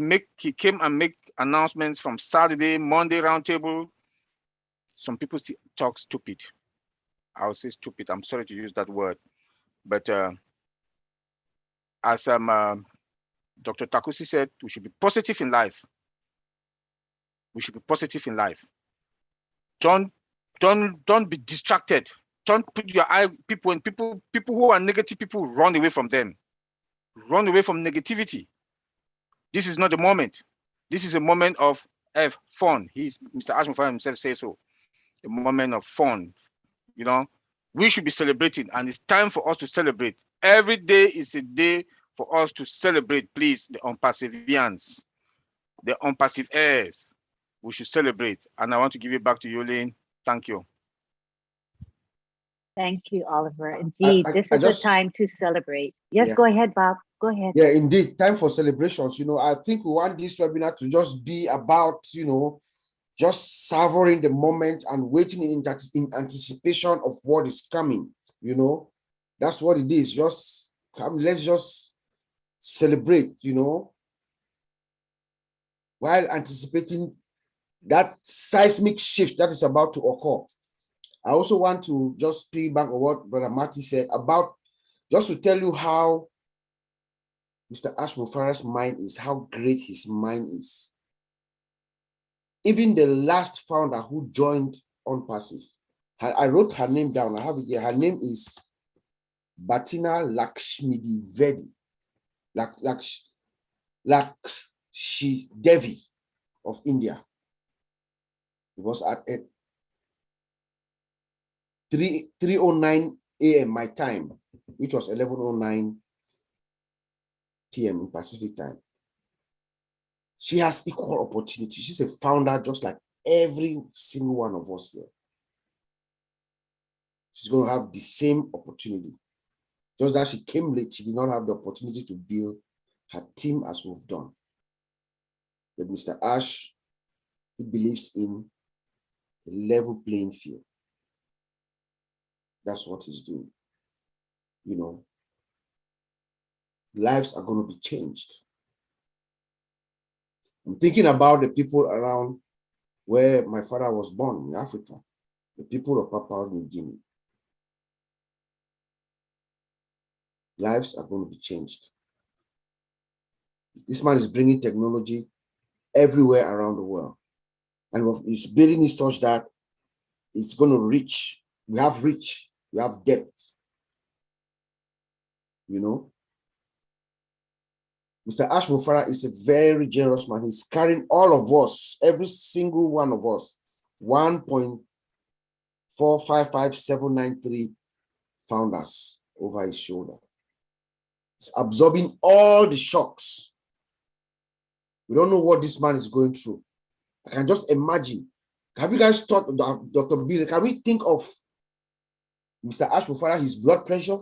came and make announcements from Saturday, Monday roundtable. Some people still talk stupid. I would say stupid. I'm sorry to use that word. But as Dr. Takusi said, we should be positive in life. We should be positive in life. Don't be distracted. Don't put your eye people who are negative people, run away from them. Run away from negativity. This is not the moment. This is a moment of fun. Mr. Ashmufan himself says so. A moment of fun. You know, we should be celebrating, and it's time for us to celebrate. Every day is a day for us to celebrate, please, the ONPASSIVians, the ONPASSIVE heirs. We should celebrate. And I want to give it back to you, Lynn. Thank you. Thank you, Oliver. Indeed, this is the time to celebrate. Yes, go ahead, Bob. Go ahead. Yeah, indeed, time for celebrations. You know, I think we want this webinar to just be about, you know, just savoring the moment and waiting in anticipation of what is coming. You know, that's what it is. Just come, let's just celebrate, you know, while anticipating that seismic shift that is about to occur. I also want to just piggyback on what Brother Marty said about, just to tell you how Mr. Ash Mufara's mind is, how great his mind is. Even the last founder who joined ONPASSIVE, I wrote her name down. I have it here. Her name is Batina Lakshmidi Vedi, Lakshi Devi of India. It was at 3:09 a.m. my time, which was 11:09 p.m. in Pacific time. She has equal opportunity. She's a founder just like every single one of us here. She's going to have the same opportunity. Just that she came late, she did not have the opportunity to build her team as we've done. But Mr. Ash, he believes in a level playing field. That's what he's doing. You know, lives are going to be changed. I'm thinking about the people around where my father was born in Africa, the people of Papua New Guinea. lives are going to be changed. This man is bringing technology everywhere around the world. And he's building it such that it's going to reach. We have reach, we have depth. You know, Mr. Ash Mufara is a very generous man. He's carrying all of us, every single one of us, 1.455793 founders over his shoulder. He's absorbing all the shocks. We don't know what this man is going through. I can just imagine. Have you guys thought, Dr. Bill, can we think of Mr. Ash Mufara, his blood pressure?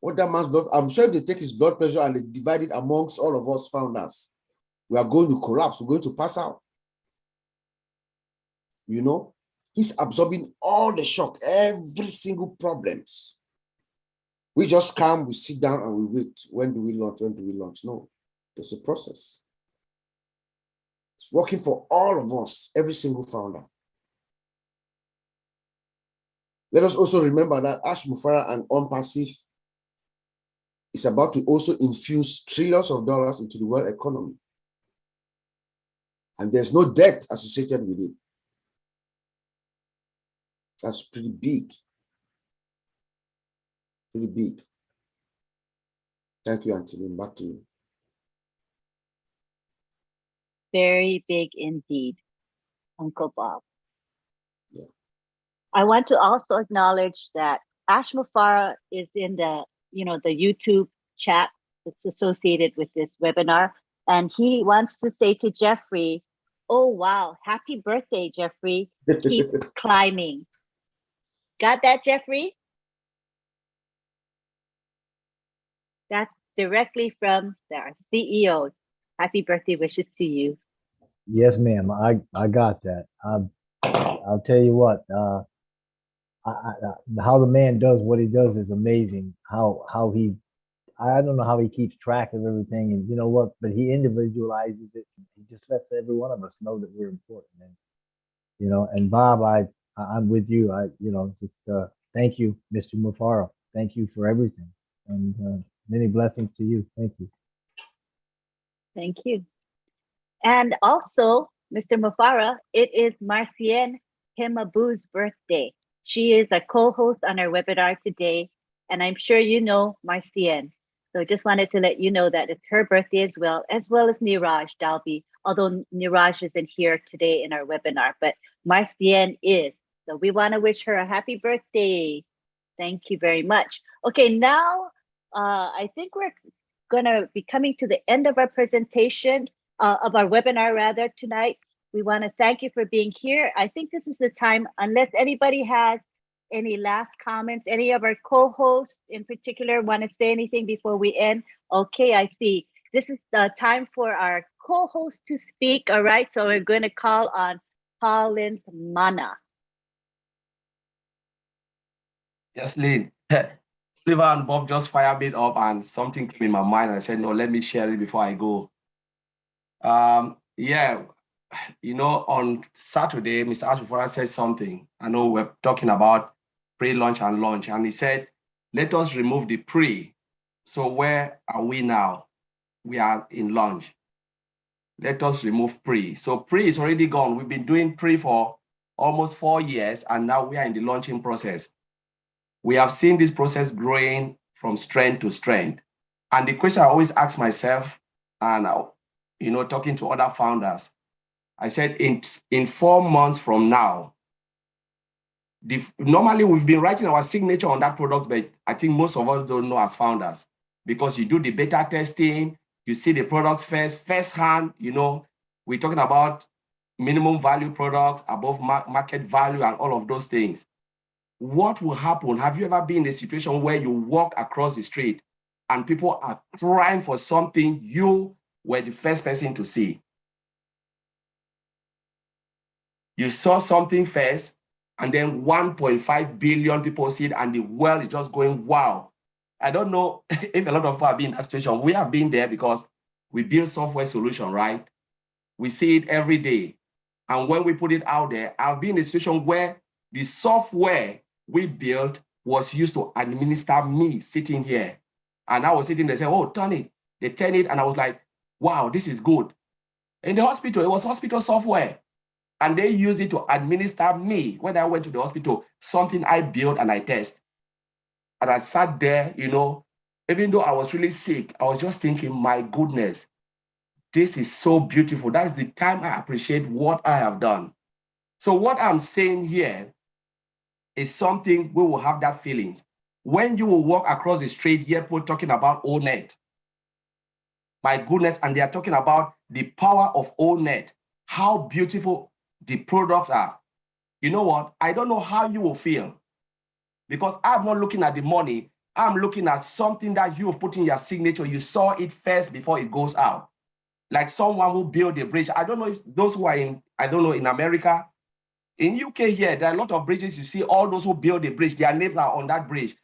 What that man's blood, I'm sure if they take his blood pressure and they divide it amongst all of us founders, we are going to collapse, we're going to pass out. You know, he's absorbing all the shock, every single problems. We just come, we sit down and we wait. When do we launch? When do we launch? No, there's a process. It's working for all of us, every single founder. Let us also remember that Ash Mufara and ONPASSIVE is about to also infuse trillions of dollars into the world economy. And there's no debt associated with it. That's pretty big. Pretty big. Thank you, Auntie Lynn. Back to you. Very big indeed, Uncle Bob. Yeah. I want to also acknowledge that Ash Mufara is in the, the YouTube chat that's associated with this webinar. And he wants to say to Jeffrey, oh, wow, happy birthday, Jeffrey. Keep climbing. Got that, Jeffrey? That's directly from our CEO. Happy birthday wishes to you. Yes, ma'am. I got that. I'll tell you what. How the man does what he does is amazing. How he, I don't know how he keeps track of everything, and you know what? But he individualizes it. He just lets every one of us know that we're important. And and Bob, I'm with you. Thank you, Mr. Mufara. Thank you for everything, and many blessings to you. Thank you. Thank you. And also, Mr. Mufara, it is Marcienne Himabu's birthday. She is a co-host on our webinar today, and I'm sure you know Marcienne. So just wanted to let you know that it's her birthday as well as Niraj Dalby, although Niraj isn't here today in our webinar, but Marcienne is. So we want to wish her a happy birthday. Thank you very much. Okay, now I think we're going to be coming to the end of our presentation, of our webinar rather tonight. We want to thank you for being here. I think this is the time, unless anybody has any last comments, any of our co-hosts in particular want to say anything before we end. Okay, I see. This is the time for our co-host to speak. All right, so we're going to call on Collins Mana. Yes, Lynn. Flavor and Bob just fired me up and something came in my mind. I said, no, let me share it before I go. Yeah, on Saturday, Mr. Ash Mufara said something. I know we're talking about pre-launch and launch, and he said, let us remove the pre. So where are we now? We are in launch. Let us remove pre. So pre is already gone. We've been doing pre for almost 4 years, and now we are in the launching process. We have seen this process growing from strength to strength. And the question I always ask myself, and talking to other founders, I said in 4 months from now, normally we've been writing our signature on that product, but I think most of us don't know as founders, because you do the beta testing, you see the products firsthand, we're talking about minimum value products, above market value, and all of those things. What will happen? Have you ever been in a situation where you walk across the street and people are crying for something you were the first person to see? You saw something first, and then 1.5 billion people see it, and the world is just going, wow. I don't know if a lot of people have been in that situation. We have been there because we build software solution, right? We see it every day. And when we put it out there, I've been in a situation where the software we built was used to administer me sitting here. And I was sitting there saying, oh, turn it. They turn it, and I was like, wow, this is good. In the hospital, it was hospital software. And they used it to administer me when I went to the hospital, something I built and I test. And I sat there, you know, even though I was really sick, I was just thinking, my goodness, this is so beautiful. That's the time I appreciate what I have done. So what I'm saying here is something we will have that feeling. When you will walk across the street, hear people talking about ONET. My goodness, and they are talking about the power of ONET, how beautiful the products are. You know what? I don't know how you will feel, because I'm not looking at the money. I'm looking at something that you have put in your signature. You saw it first before it goes out. Like someone who built a bridge. I don't know if those who are in, I don't know, in America. In UK here, there are a lot of bridges. You see all those who build a bridge, their names are on that bridge.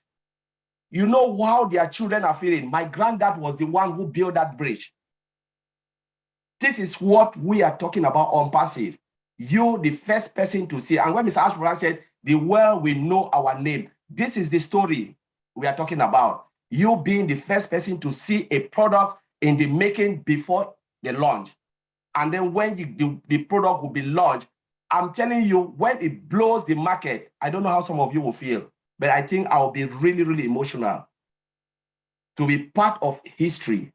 You know how their children are feeling. My granddad was the one who built that bridge. This is what we are talking about on passive. You, the first person to see. And when Mr. Ashbrook said, the world will know our name. This is the story we are talking about. You being the first person to see a product in the making before the launch. And then when the product will be launched, I'm telling you, when it blows the market, I don't know how some of you will feel, but I think I'll be really, really emotional to be part of history.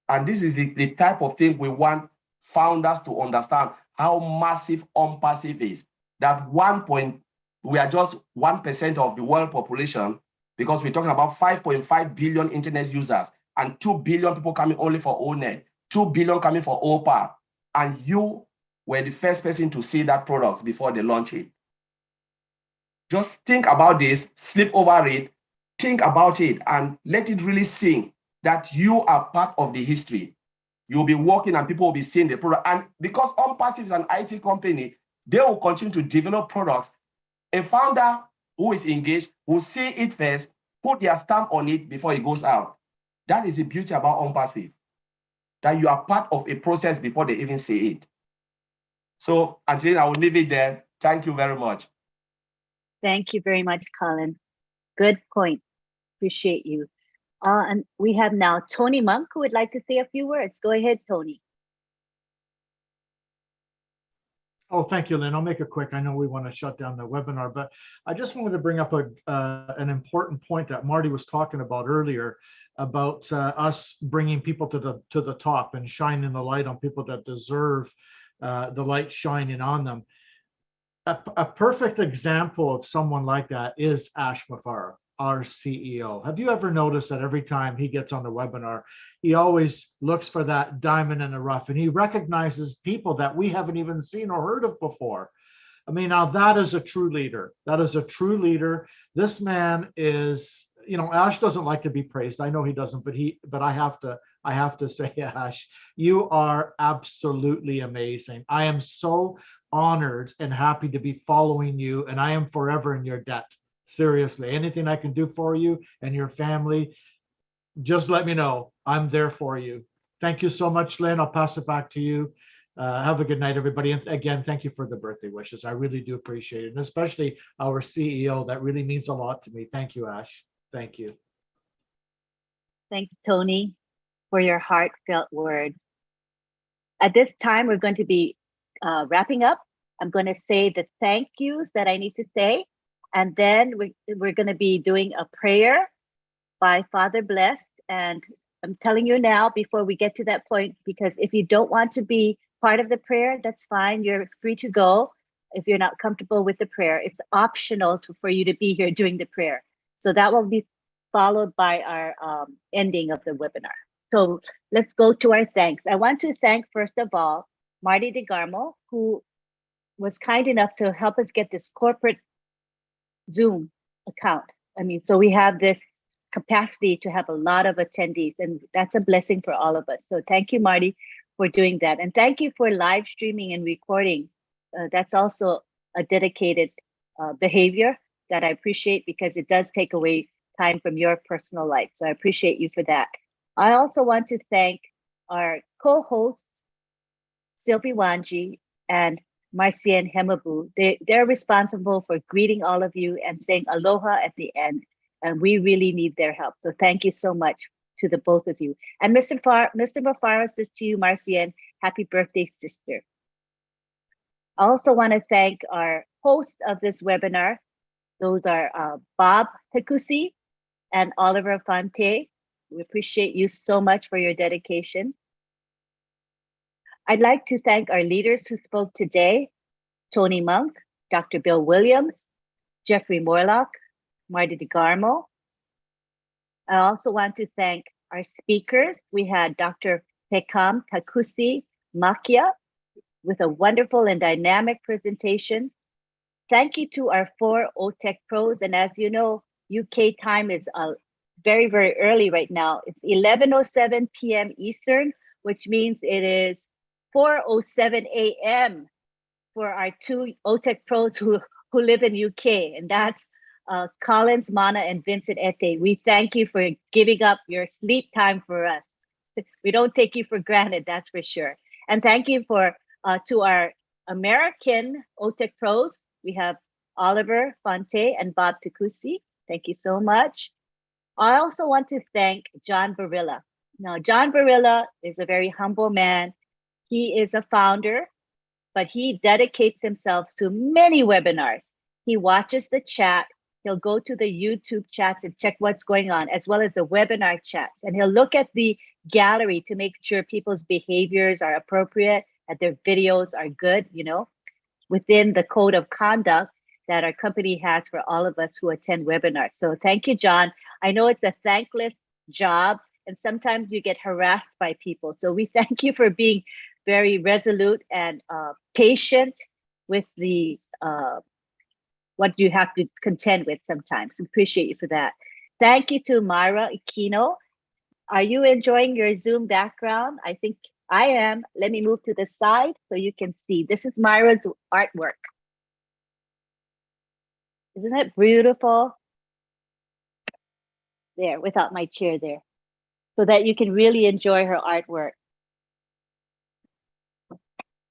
And this is the type of thing we want founders to understand, how massive ONPASSIVE is. That we are just 1% of the world population, because we're talking about 5.5 billion internet users and 2 billion people coming only for ONET, 2 billion coming for OPA. And you were the first person to see that product before they launch it. Just think about this, sleep over it, think about it, and let it really sink that you are part of the history. You'll be working and people will be seeing the product. And because ONPASSIVE is an IT company, they will continue to develop products. A founder who is engaged will see it first, put their stamp on it before it goes out. That is the beauty about ONPASSIVE, that you are part of a process before they even see it. So until I will leave it there. Thank you very much. Thank you very much, Colin. Good point. Appreciate you. And we have now Tony Monk, who would like to say a few words. Go ahead, Tony. Oh, thank you, Lynn. I'll make it quick. I know we want to shut down the webinar, but I just wanted to bring up an important point that Marty was talking about earlier about us bringing people to the top and shining the light on people that deserve the light shining on them. A perfect example of someone like that is Ash Mafara, our CEO. Have you ever noticed that every time he gets on the webinar, he always looks for that diamond in the rough, and he recognizes people that we haven't even seen or heard of before. I mean, now that is a true leader. That is a true leader. This man is, you know, Ash doesn't like to be praised. I know he doesn't, but I have to say, Ash, you are absolutely amazing. I am so honored and happy to be following you, and I am forever in your debt. Seriously, anything I can do for you and your family, just let me know. I'm there for you. Thank you so much, Lynn. I'll pass it back to you. Have a good night, everybody. And again, thank you for the birthday wishes. I really do appreciate it. And especially our CEO, that really means a lot to me. Thank you, Ash. Thank you. Thanks, Tony, for your heartfelt words. At this time, we're going to be wrapping up. I'm going to say the thank yous that I need to say. And then we're going to be doing a prayer by Father Blessed. And I'm telling you now, before we get to that point, because if you don't want to be part of the prayer, that's fine. You're free to go. If you're not comfortable with the prayer, it's optional for you to be here doing the prayer. So that will be followed by our ending of the webinar. So let's go to our thanks. I want to thank, first of all, Marty DeGarmo, who was kind enough to help us get this corporate Zoom account. I mean, so we have this capacity to have a lot of attendees, and that's a blessing for all of us. So thank you, Marty, for doing that. And thank you for live streaming and recording. That's also a dedicated behavior that I appreciate, because it does take away time from your personal life. So I appreciate you for that. I also want to thank our co-hosts, Sylvie Wanji and Marcia and Hemabu. They're responsible for greeting all of you and saying aloha at the end. And we really need their help. So thank you so much to the both of you. And Mr. Mafara says to you, Marcian, happy birthday, sister. I also want to thank our host of this webinar. Those are Bob Takusi and Oliver Fonte. We appreciate you so much for your dedication. I'd like to thank our leaders who spoke today, Tony Monk, Dr. Bill Williams, Jeffrey Morlock, Marty DeGarmo. I also want to thank our speakers. We had Dr. Pekam Takusi Makia with a wonderful and dynamic presentation. Thank you to our 4 OTEC pros. And as you know, UK time is very, very early right now. It's 11:07 p.m. Eastern, which means it is 4:07 a.m. for our 2 OTEC pros who live in UK. And that's Collins, Mana, and Vincent Ete. We thank you for giving up your sleep time for us. We don't take you for granted, that's for sure. And thank you to our American OTEC pros. We have Oliver Fonte and Bob Takusi. Thank you so much. I also want to thank John Barilla. Now, John Barilla is a very humble man. He is a founder, but he dedicates himself to many webinars. He watches the chat. He'll go to the YouTube chats and check what's going on, as well as the webinar chats. And he'll look at the gallery to make sure people's behaviors are appropriate, that their videos are good, you know, within the code of conduct that our company has for all of us who attend webinars. So thank you, John. I know it's a thankless job, and sometimes you get harassed by people. So we thank you for being very resolute and patient with the what you have to contend with sometimes. We appreciate you for that. Thank you to Myra Aquino. Are you enjoying your Zoom background? I think I am. Let me move to the side so you can see. This is Myra's artwork. Isn't it beautiful? There, without my chair there, so that you can really enjoy her artwork.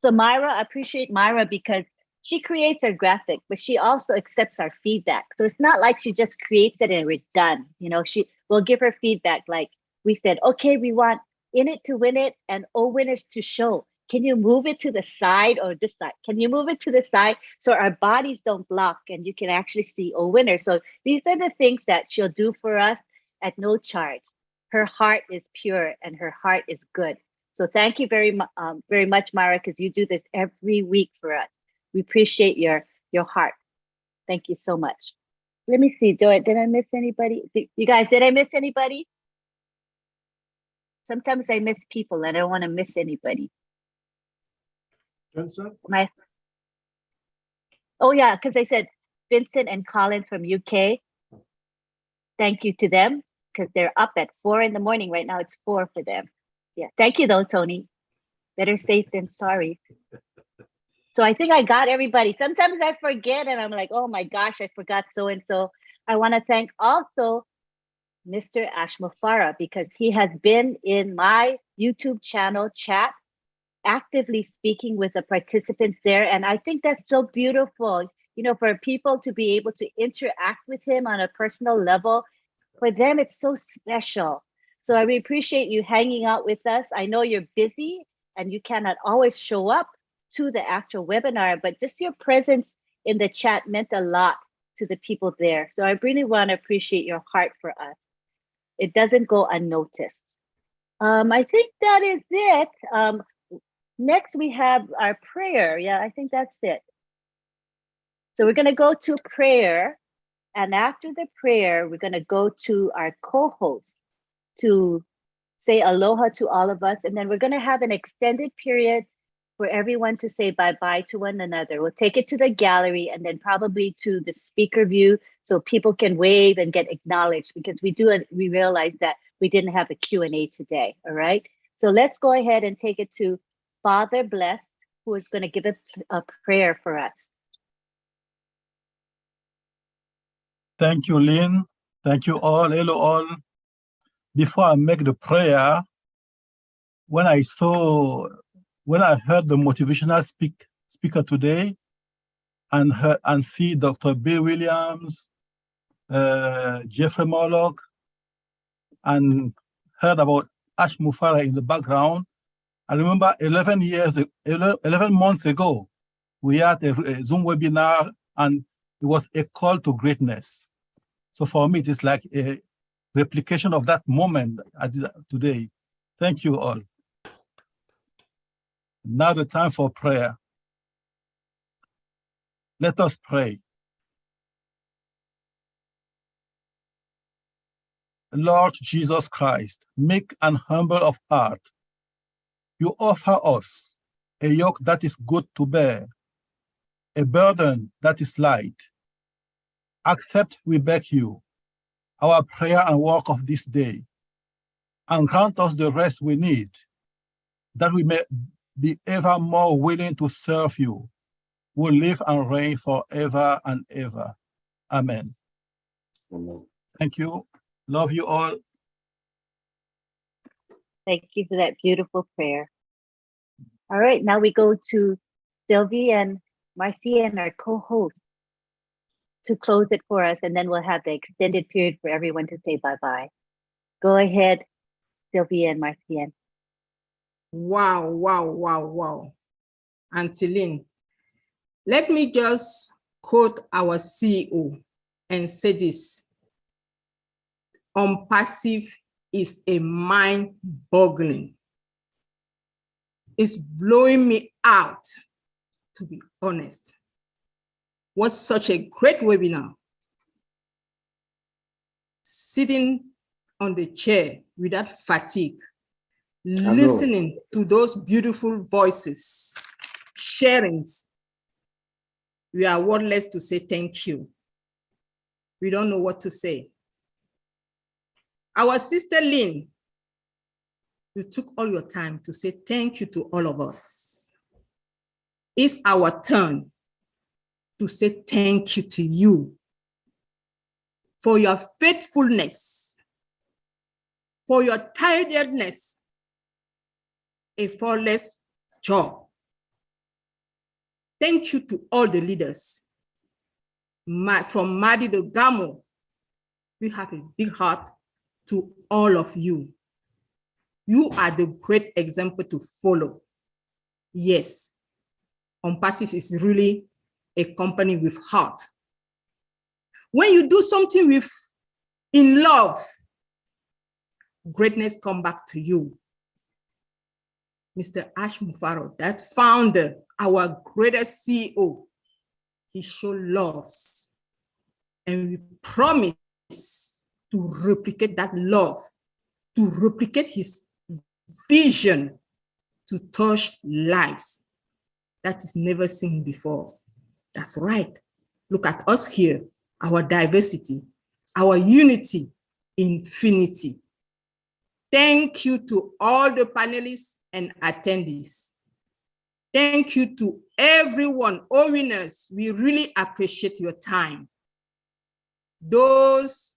So Myra, I appreciate Myra because she creates her graphic, but she also accepts our feedback. So it's not like she just creates it and we're done. You know, she will give her feedback. Like we said, okay, we want in it to win it and O winners to show. Can you move it to the side or this side? Can you move it to the side so our bodies don't block and you can actually see O winners? So these are the things that she'll do for us at no charge. Her heart is pure and her heart is good. So thank you very much, Myra, because you do this every week for us. We appreciate your heart. Thank you so much. Let me see, did I miss anybody? You guys, did I miss anybody? Sometimes I miss people and I don't want to miss anybody. Vincent? Oh yeah, because I said Vincent and Colin from UK. Thank you to them because they're up at 4 in the morning. Right now it's 4 for them. Yeah, thank you though, Tony. Better safe than sorry. So I think I got everybody. Sometimes I forget and I'm like, oh my gosh, I forgot so-and-so. I want to thank also Mr. Ashmafara because he has been in my YouTube channel chat, actively speaking with the participants there. And I think that's so beautiful, you know, for people to be able to interact with him on a personal level. For them, it's so special. So I really appreciate you hanging out with us. I know you're busy and you cannot always show up to the actual webinar, but just your presence in the chat meant a lot to the people there. So I really want to appreciate your heart for us. It doesn't go unnoticed. I think that is it. Next, we have our prayer. Yeah, I think that's it. So we're going to go to prayer. And after the prayer, we're going to go to our co-host to say aloha to all of us. And then we're going to have an extended period for everyone to say bye-bye to one another. We'll take it to the gallery and then probably to the speaker view so people can wave and get acknowledged because we realized that we didn't have a Q&A today, all right? So let's go ahead and take it to Father Blessed, who is going to give a prayer for us. Thank you, Lynn. Thank you all. Hello, all. Before I make the prayer, when I heard the motivational speaker today and see Dr. Bill Williams, Jeffrey Morlock, and heard about Ash Mufara in the background. I remember 11 months ago, we had a Zoom webinar, and it was a call to greatness. So for me, it is like a replication of that moment today. Thank you all. Now the time for prayer. Let us pray. Lord Jesus Christ, meek and humble of heart, you offer us a yoke that is good to bear, a burden that is light. Accept, we beg you, our prayer and work of this day, and grant us the rest we need, that we may be ever more willing to serve you, who live and reign forever and ever. Amen. Amen. Thank you. Love you all. Thank you for that beautiful prayer. All right, now we go to Sylvie and Marcia and our co-host to close it for us, and then we'll have the extended period for everyone to say bye-bye. Go ahead, Sylvie and Marcia. Wow, wow, wow, wow. Auntie Lynn, let me just quote our CEO and say this. ONPASSIVE is a mind-boggling. It's blowing me out, to be honest. What such a great webinar. Sitting on the chair without fatigue, listening to those beautiful voices, sharings. We are wordless to say thank you. We don't know what to say. Our sister Lynn, you took all your time to say thank you to all of us. It's our turn to say thank you to you for your faithfulness, for your tiredness, a flawless job. Thank you to all the leaders. From Madi to Gamo, we have a big heart to all of you. You are the great example to follow. Yes, ONPASSIVE is really a company with heart. When you do something in love, greatness come back to you. Mr. Ash Mufaro, that founder, our greatest CEO, he showed love. And we promise to replicate that love, to replicate his vision to touch lives that is never seen before. That's right. Look at us here, our diversity, our unity, infinity. Thank you to all the panelists and attendees. Thank you to everyone, all winners. We really appreciate your time. Those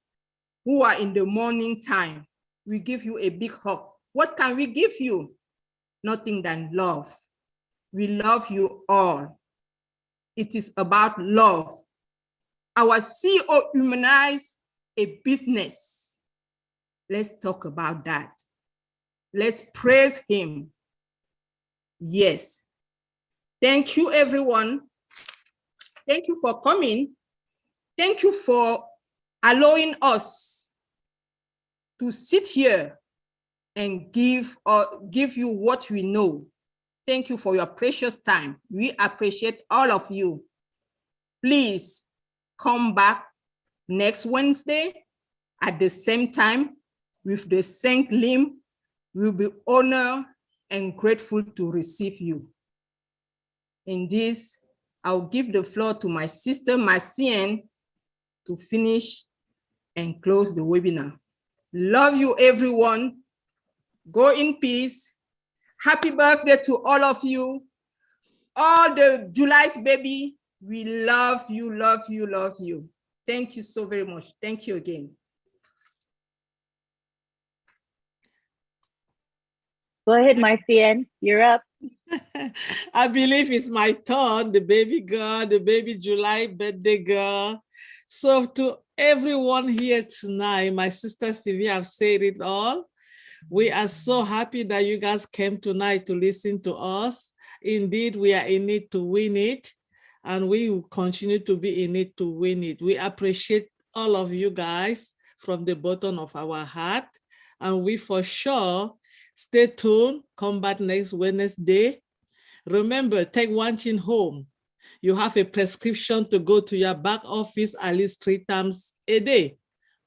who are in the morning time, we give you a big hug. What can we give you? Nothing than love. We love you all. It is about love. Our CEO humanized a business. Let's talk about that. Let's praise him. Yes. Thank you, everyone. Thank you for coming. Thank you for allowing us to sit here and give you what we know. Thank you for your precious time. We appreciate all of you. Please come back next Wednesday at the same time with the same limb. We'll be honored and grateful to receive you. In this, I'll give the floor to my sister, Marcia, to finish and close the webinar. Love you, everyone. Go in peace. Happy birthday to all of you. All the July's baby, we love you, love you, love you. Thank you so very much. Thank you again. Go ahead, Marcia, you're up. I believe it's my turn, the baby girl, the baby July birthday girl. So to everyone here tonight, my sister Sylvia have said it all. We are so happy that you guys came tonight to listen to us. Indeed, we are in it to win it, and we will continue to be in it to win it. We appreciate all of you guys from the bottom of our heart, and we for sure stay tuned. Come back next Wednesday. Remember, take one thing home. You have a prescription to go to your back office at least 3 times a day.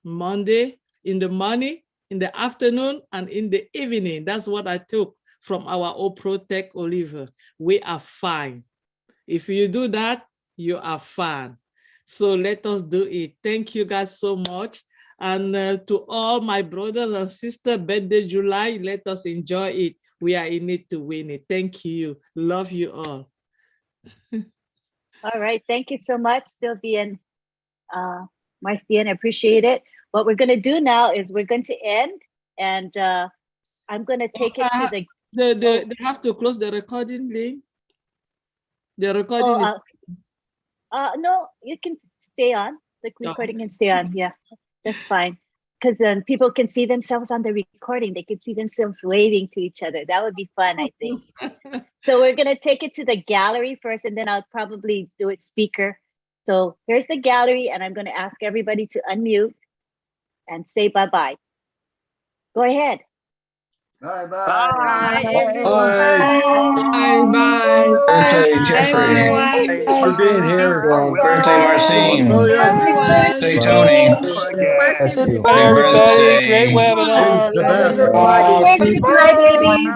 Monday in the morning, in the afternoon, and in the evening. That's what I took from our OPROTEC Oliver. We are fine. If you do that, you are fine. So let us do it. Thank you guys so much. And to all my brothers and sisters, birthday July, let us enjoy it. We are in it to win it. Thank you. Love you all. All right. Thank you so much, Sylvia and Marcian. I appreciate it. What we're going to do now is we're going to end, and I'm going to take it to the... They have to close the recording link. The recording no, you can stay on. The recording can stay on. Yeah, that's fine. Because then people can see themselves on the recording. They can see themselves waving to each other. That would be fun, I think. So we're going to take it to the gallery first, and then I'll probably do it speaker. So here's the gallery, and I'm going to ask everybody to unmute and say bye-bye. Go ahead. Bye-bye. Bye, everyone. Bye. Bye. Birthday, Jeffrey. Thanks for being here. Birthday, Marcine. Birthday, Tony. Thank you. Happy birthday. Great webinar. Good night, babies.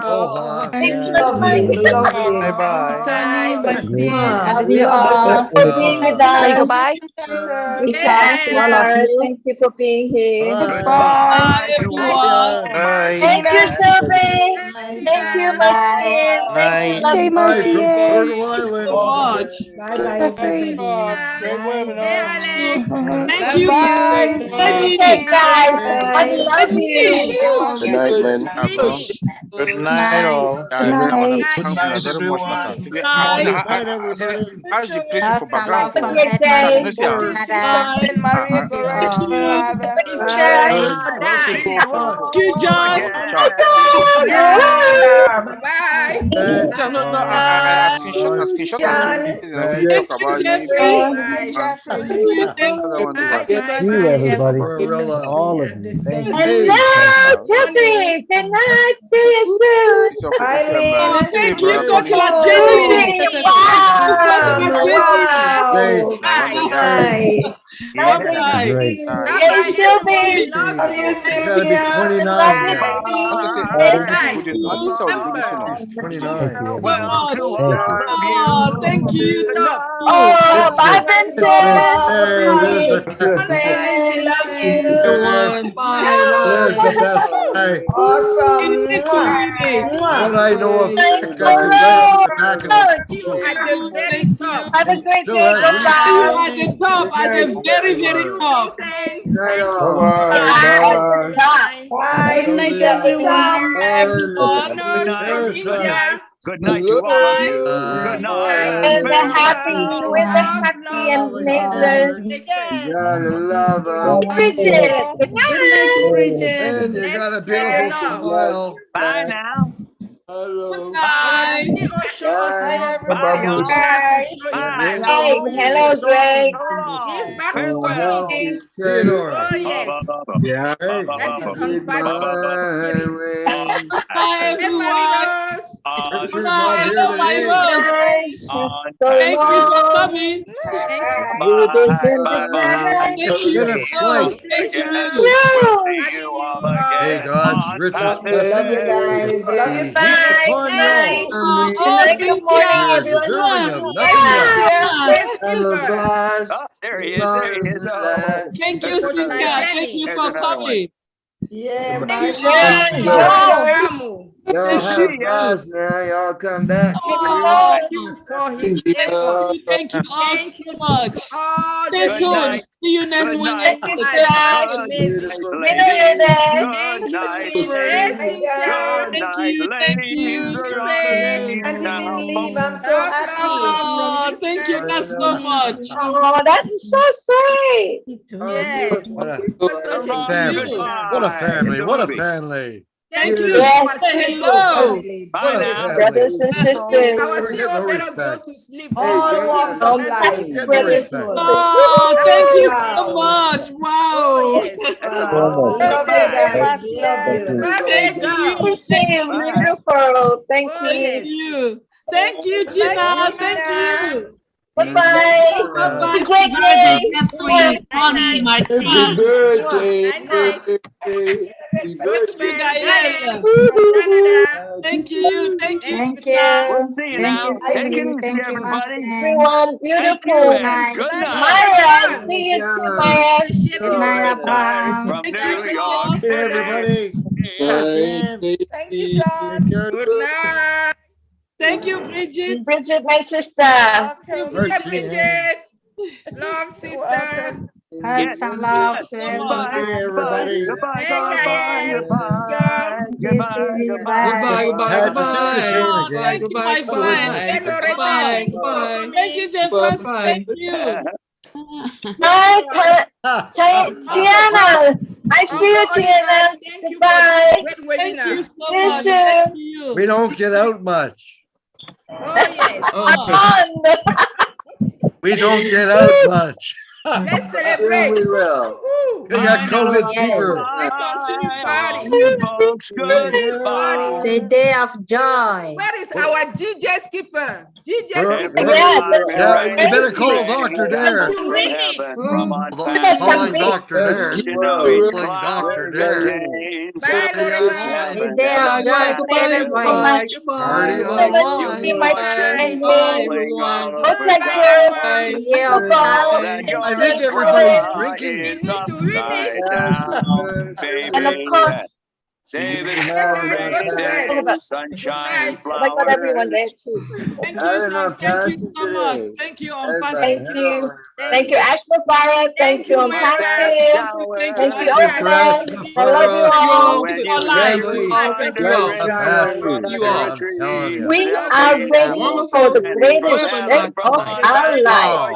Oh, Thanks so much, Marcy. Bye-bye. Tony, Marcine, and Love the you all. Thank you for being with us. Say goodbye. Thanks to all of you. Thank you for being here. Bye. everyone. Bye. Thank you, Sylvie. Thank you, Marcy. Thank you, love Hey, you. Marcy. Turtle Island. So much. Great webinar. Thank you. Bye. Good day, guys. I love you. Good night, Lynn. Good night, all. Guys, I want to Good thank you night, very much, Master. everyone. Today, Bye. how's the place for background? Have a good day. Bye. Thank you. Bye. Thank you, John. Bye. I screenshot and we Thank talk you, about it. Jeffrey. Bye, Jeffrey. Thank you. Thank you. Thank you, everybody. All of you. Thank you. Hello, Jeffrey. Good night. See you soon. Oh, thank you, Coach Jenny. Great. Hey, Sylvie. Love you, Gotta be Sylvia. 29 Love you, now. baby. 29. Thank you, So everybody. much. Thank you. Oh, thank you. Thank you. Oh, bye, Hey, Vincent. there's Love you. Everyone. Bye. there's Bye. the best. Hey, Awesome. what I know of Thanks that for guy right at the back of the You at the very top. Have a great still day. has See you Goodbye. at the top, at the very, very top. Bye. Bye. Good night, See you at the top. everyone. Everyone. From There's India. Good night to all of you. Bye. Good night. And the Love, happy and love, lasers. Bridget. Good Good night to night. Bridget. And you Let's got a spread beautiful love. smile. Bye now. Good Our night. CEO show us love. Bye, y'all. Bye. Show it Bye, back. Greg. y'all. Hello, Greg. Give Oh, back to farewell. God. Theodore. Oh, yes. Hey. That is unpassable. Bye, Hey, everyone. Marinos. Richard's Bye. not here Hello, my today. Rose. Thank you for coming. Thank you. Bye. Thank It's been you. a Oh, flight. thank Yes, you. we'll see you Happy all New Hey, again Year. God. on Richard's Passion. Love you guys. Love you, he's Bye. upon Good y'all. night. Oh, Good morning, Cynthia. You're everyone. deserving of nothing less. Cynthia. Yeah. Where's Kimber? Oh, there he is. There he is. Oh, Thank you, there's Coach another Cynthia. one. Thank Jenny. you There's for another one. coming. Yeah, Thank Marcy. you. Yeah, Marcy Jones. Kamu. Y'all Thank have you. class now. Y'all come back. Thank you for his effort. Thank you all Thank so you much. to all Stay the tuned. night. See you next Good Wednesday. night. Thank you, I class. love Beautiful. amazing. Good Thank you, night, Lynn. Hey, ladies. Cynthia. Good Thank night, you. Thank ladies. you. We're on the Ruben. menu now. Love, love from Oh, this thank you man guys to so me. much. Oh, that's so sweet. Yes. What a It was such a Ron, good family. What a goodbye. family. It's a What a movie. family. Thank you, Yes, our Say CEO. hello. Bye What a now. family. brothers and Please, sisters. our Never get CEO no better go respect. to sleep. All walks of Passive Get no brothers and respect. sisters. Oh, thank you so much. Oh, Wow. yes. Goodbye. Birthday girl. You seem Bye. beautiful. Thank Oh, Thank you. yes. you. Thank you, Gina. Thank you. Bye-bye. Bye-bye. It's a great day. Happy birthday. Night, night. Happy Go to You birthday. bed. guys Diane later. from Canada. Thank you. Thank you, Thank you, Gina. We'll see you now. Take it easy, everybody. Everyone, Thank you beautiful. and good night. Myra, see you too, Myra. Appreciate Good it. night, From Thank New you, York John. Hey, City. everybody. Bye, Take care. Good night. Thank you, Bridget. Bridget, my sister. Thank you, Hey, Bridget. Bridget. Love, sister. Yes. Yes. So much. Goodbye. Hey, Goodbye. everybody. Goodbye. Hey, Goodbye. Diane. Goodbye. Goodbye. Goodbye. Patrick, do the same Oh, again. thank you, my Have a good friend. night. Hey, Loretta. Thank you for coming. Thank you, Jefferson. Thank you. Bye, Uncle Tiana. I see you, Oliver, Tiana. thank you for Goodbye. the great Thank you webinar. so You much. too. Thank you. We don't get out much. Oh, yes. On. We don't get out much. Let's celebrate. Woo-hoo. We got COVID fever. Let's continue All party. you folks, Continue party. goodbye. Day of joy. Where is our GJ skipper? GJ skipper. Yes. Yeah, you better call Rain Dr. down Dare. To from win it. heaven, from on Calling Dr. past. Dare. You know it's Calling Dr. clouds and Dare. rain. Bye, Loretta. A day of joy celebrate. Party So like much You to wine. be my watch it friend. falling all over Protect town. us. A year of Goodbye. That gladness. I you're think a everybody's star, drinking. We it's need to win upside it. down, And of baby. course, Save it Okay, for a guys, go to rainy bed. day, Good sunshine and night. oh my God, everyone there flowers. too. Thank you, sir. Thank you so much. Thank you, Thank Unpassive. you. Thank Thank you, Ash Mafara. Thank Thank you, you, That Myra. Unpassive. Thank you, Thank you, Good shower Thank you, night. Ash Open. I love you Mafara. all. when for you life. Family. Bye, Go. everybody. Fantastic. You all. I'm telling tree you. to We the Love are you. big ready apple for the Wonderful and from greatest webinar day heaven, from of tonight. on our life. Wow.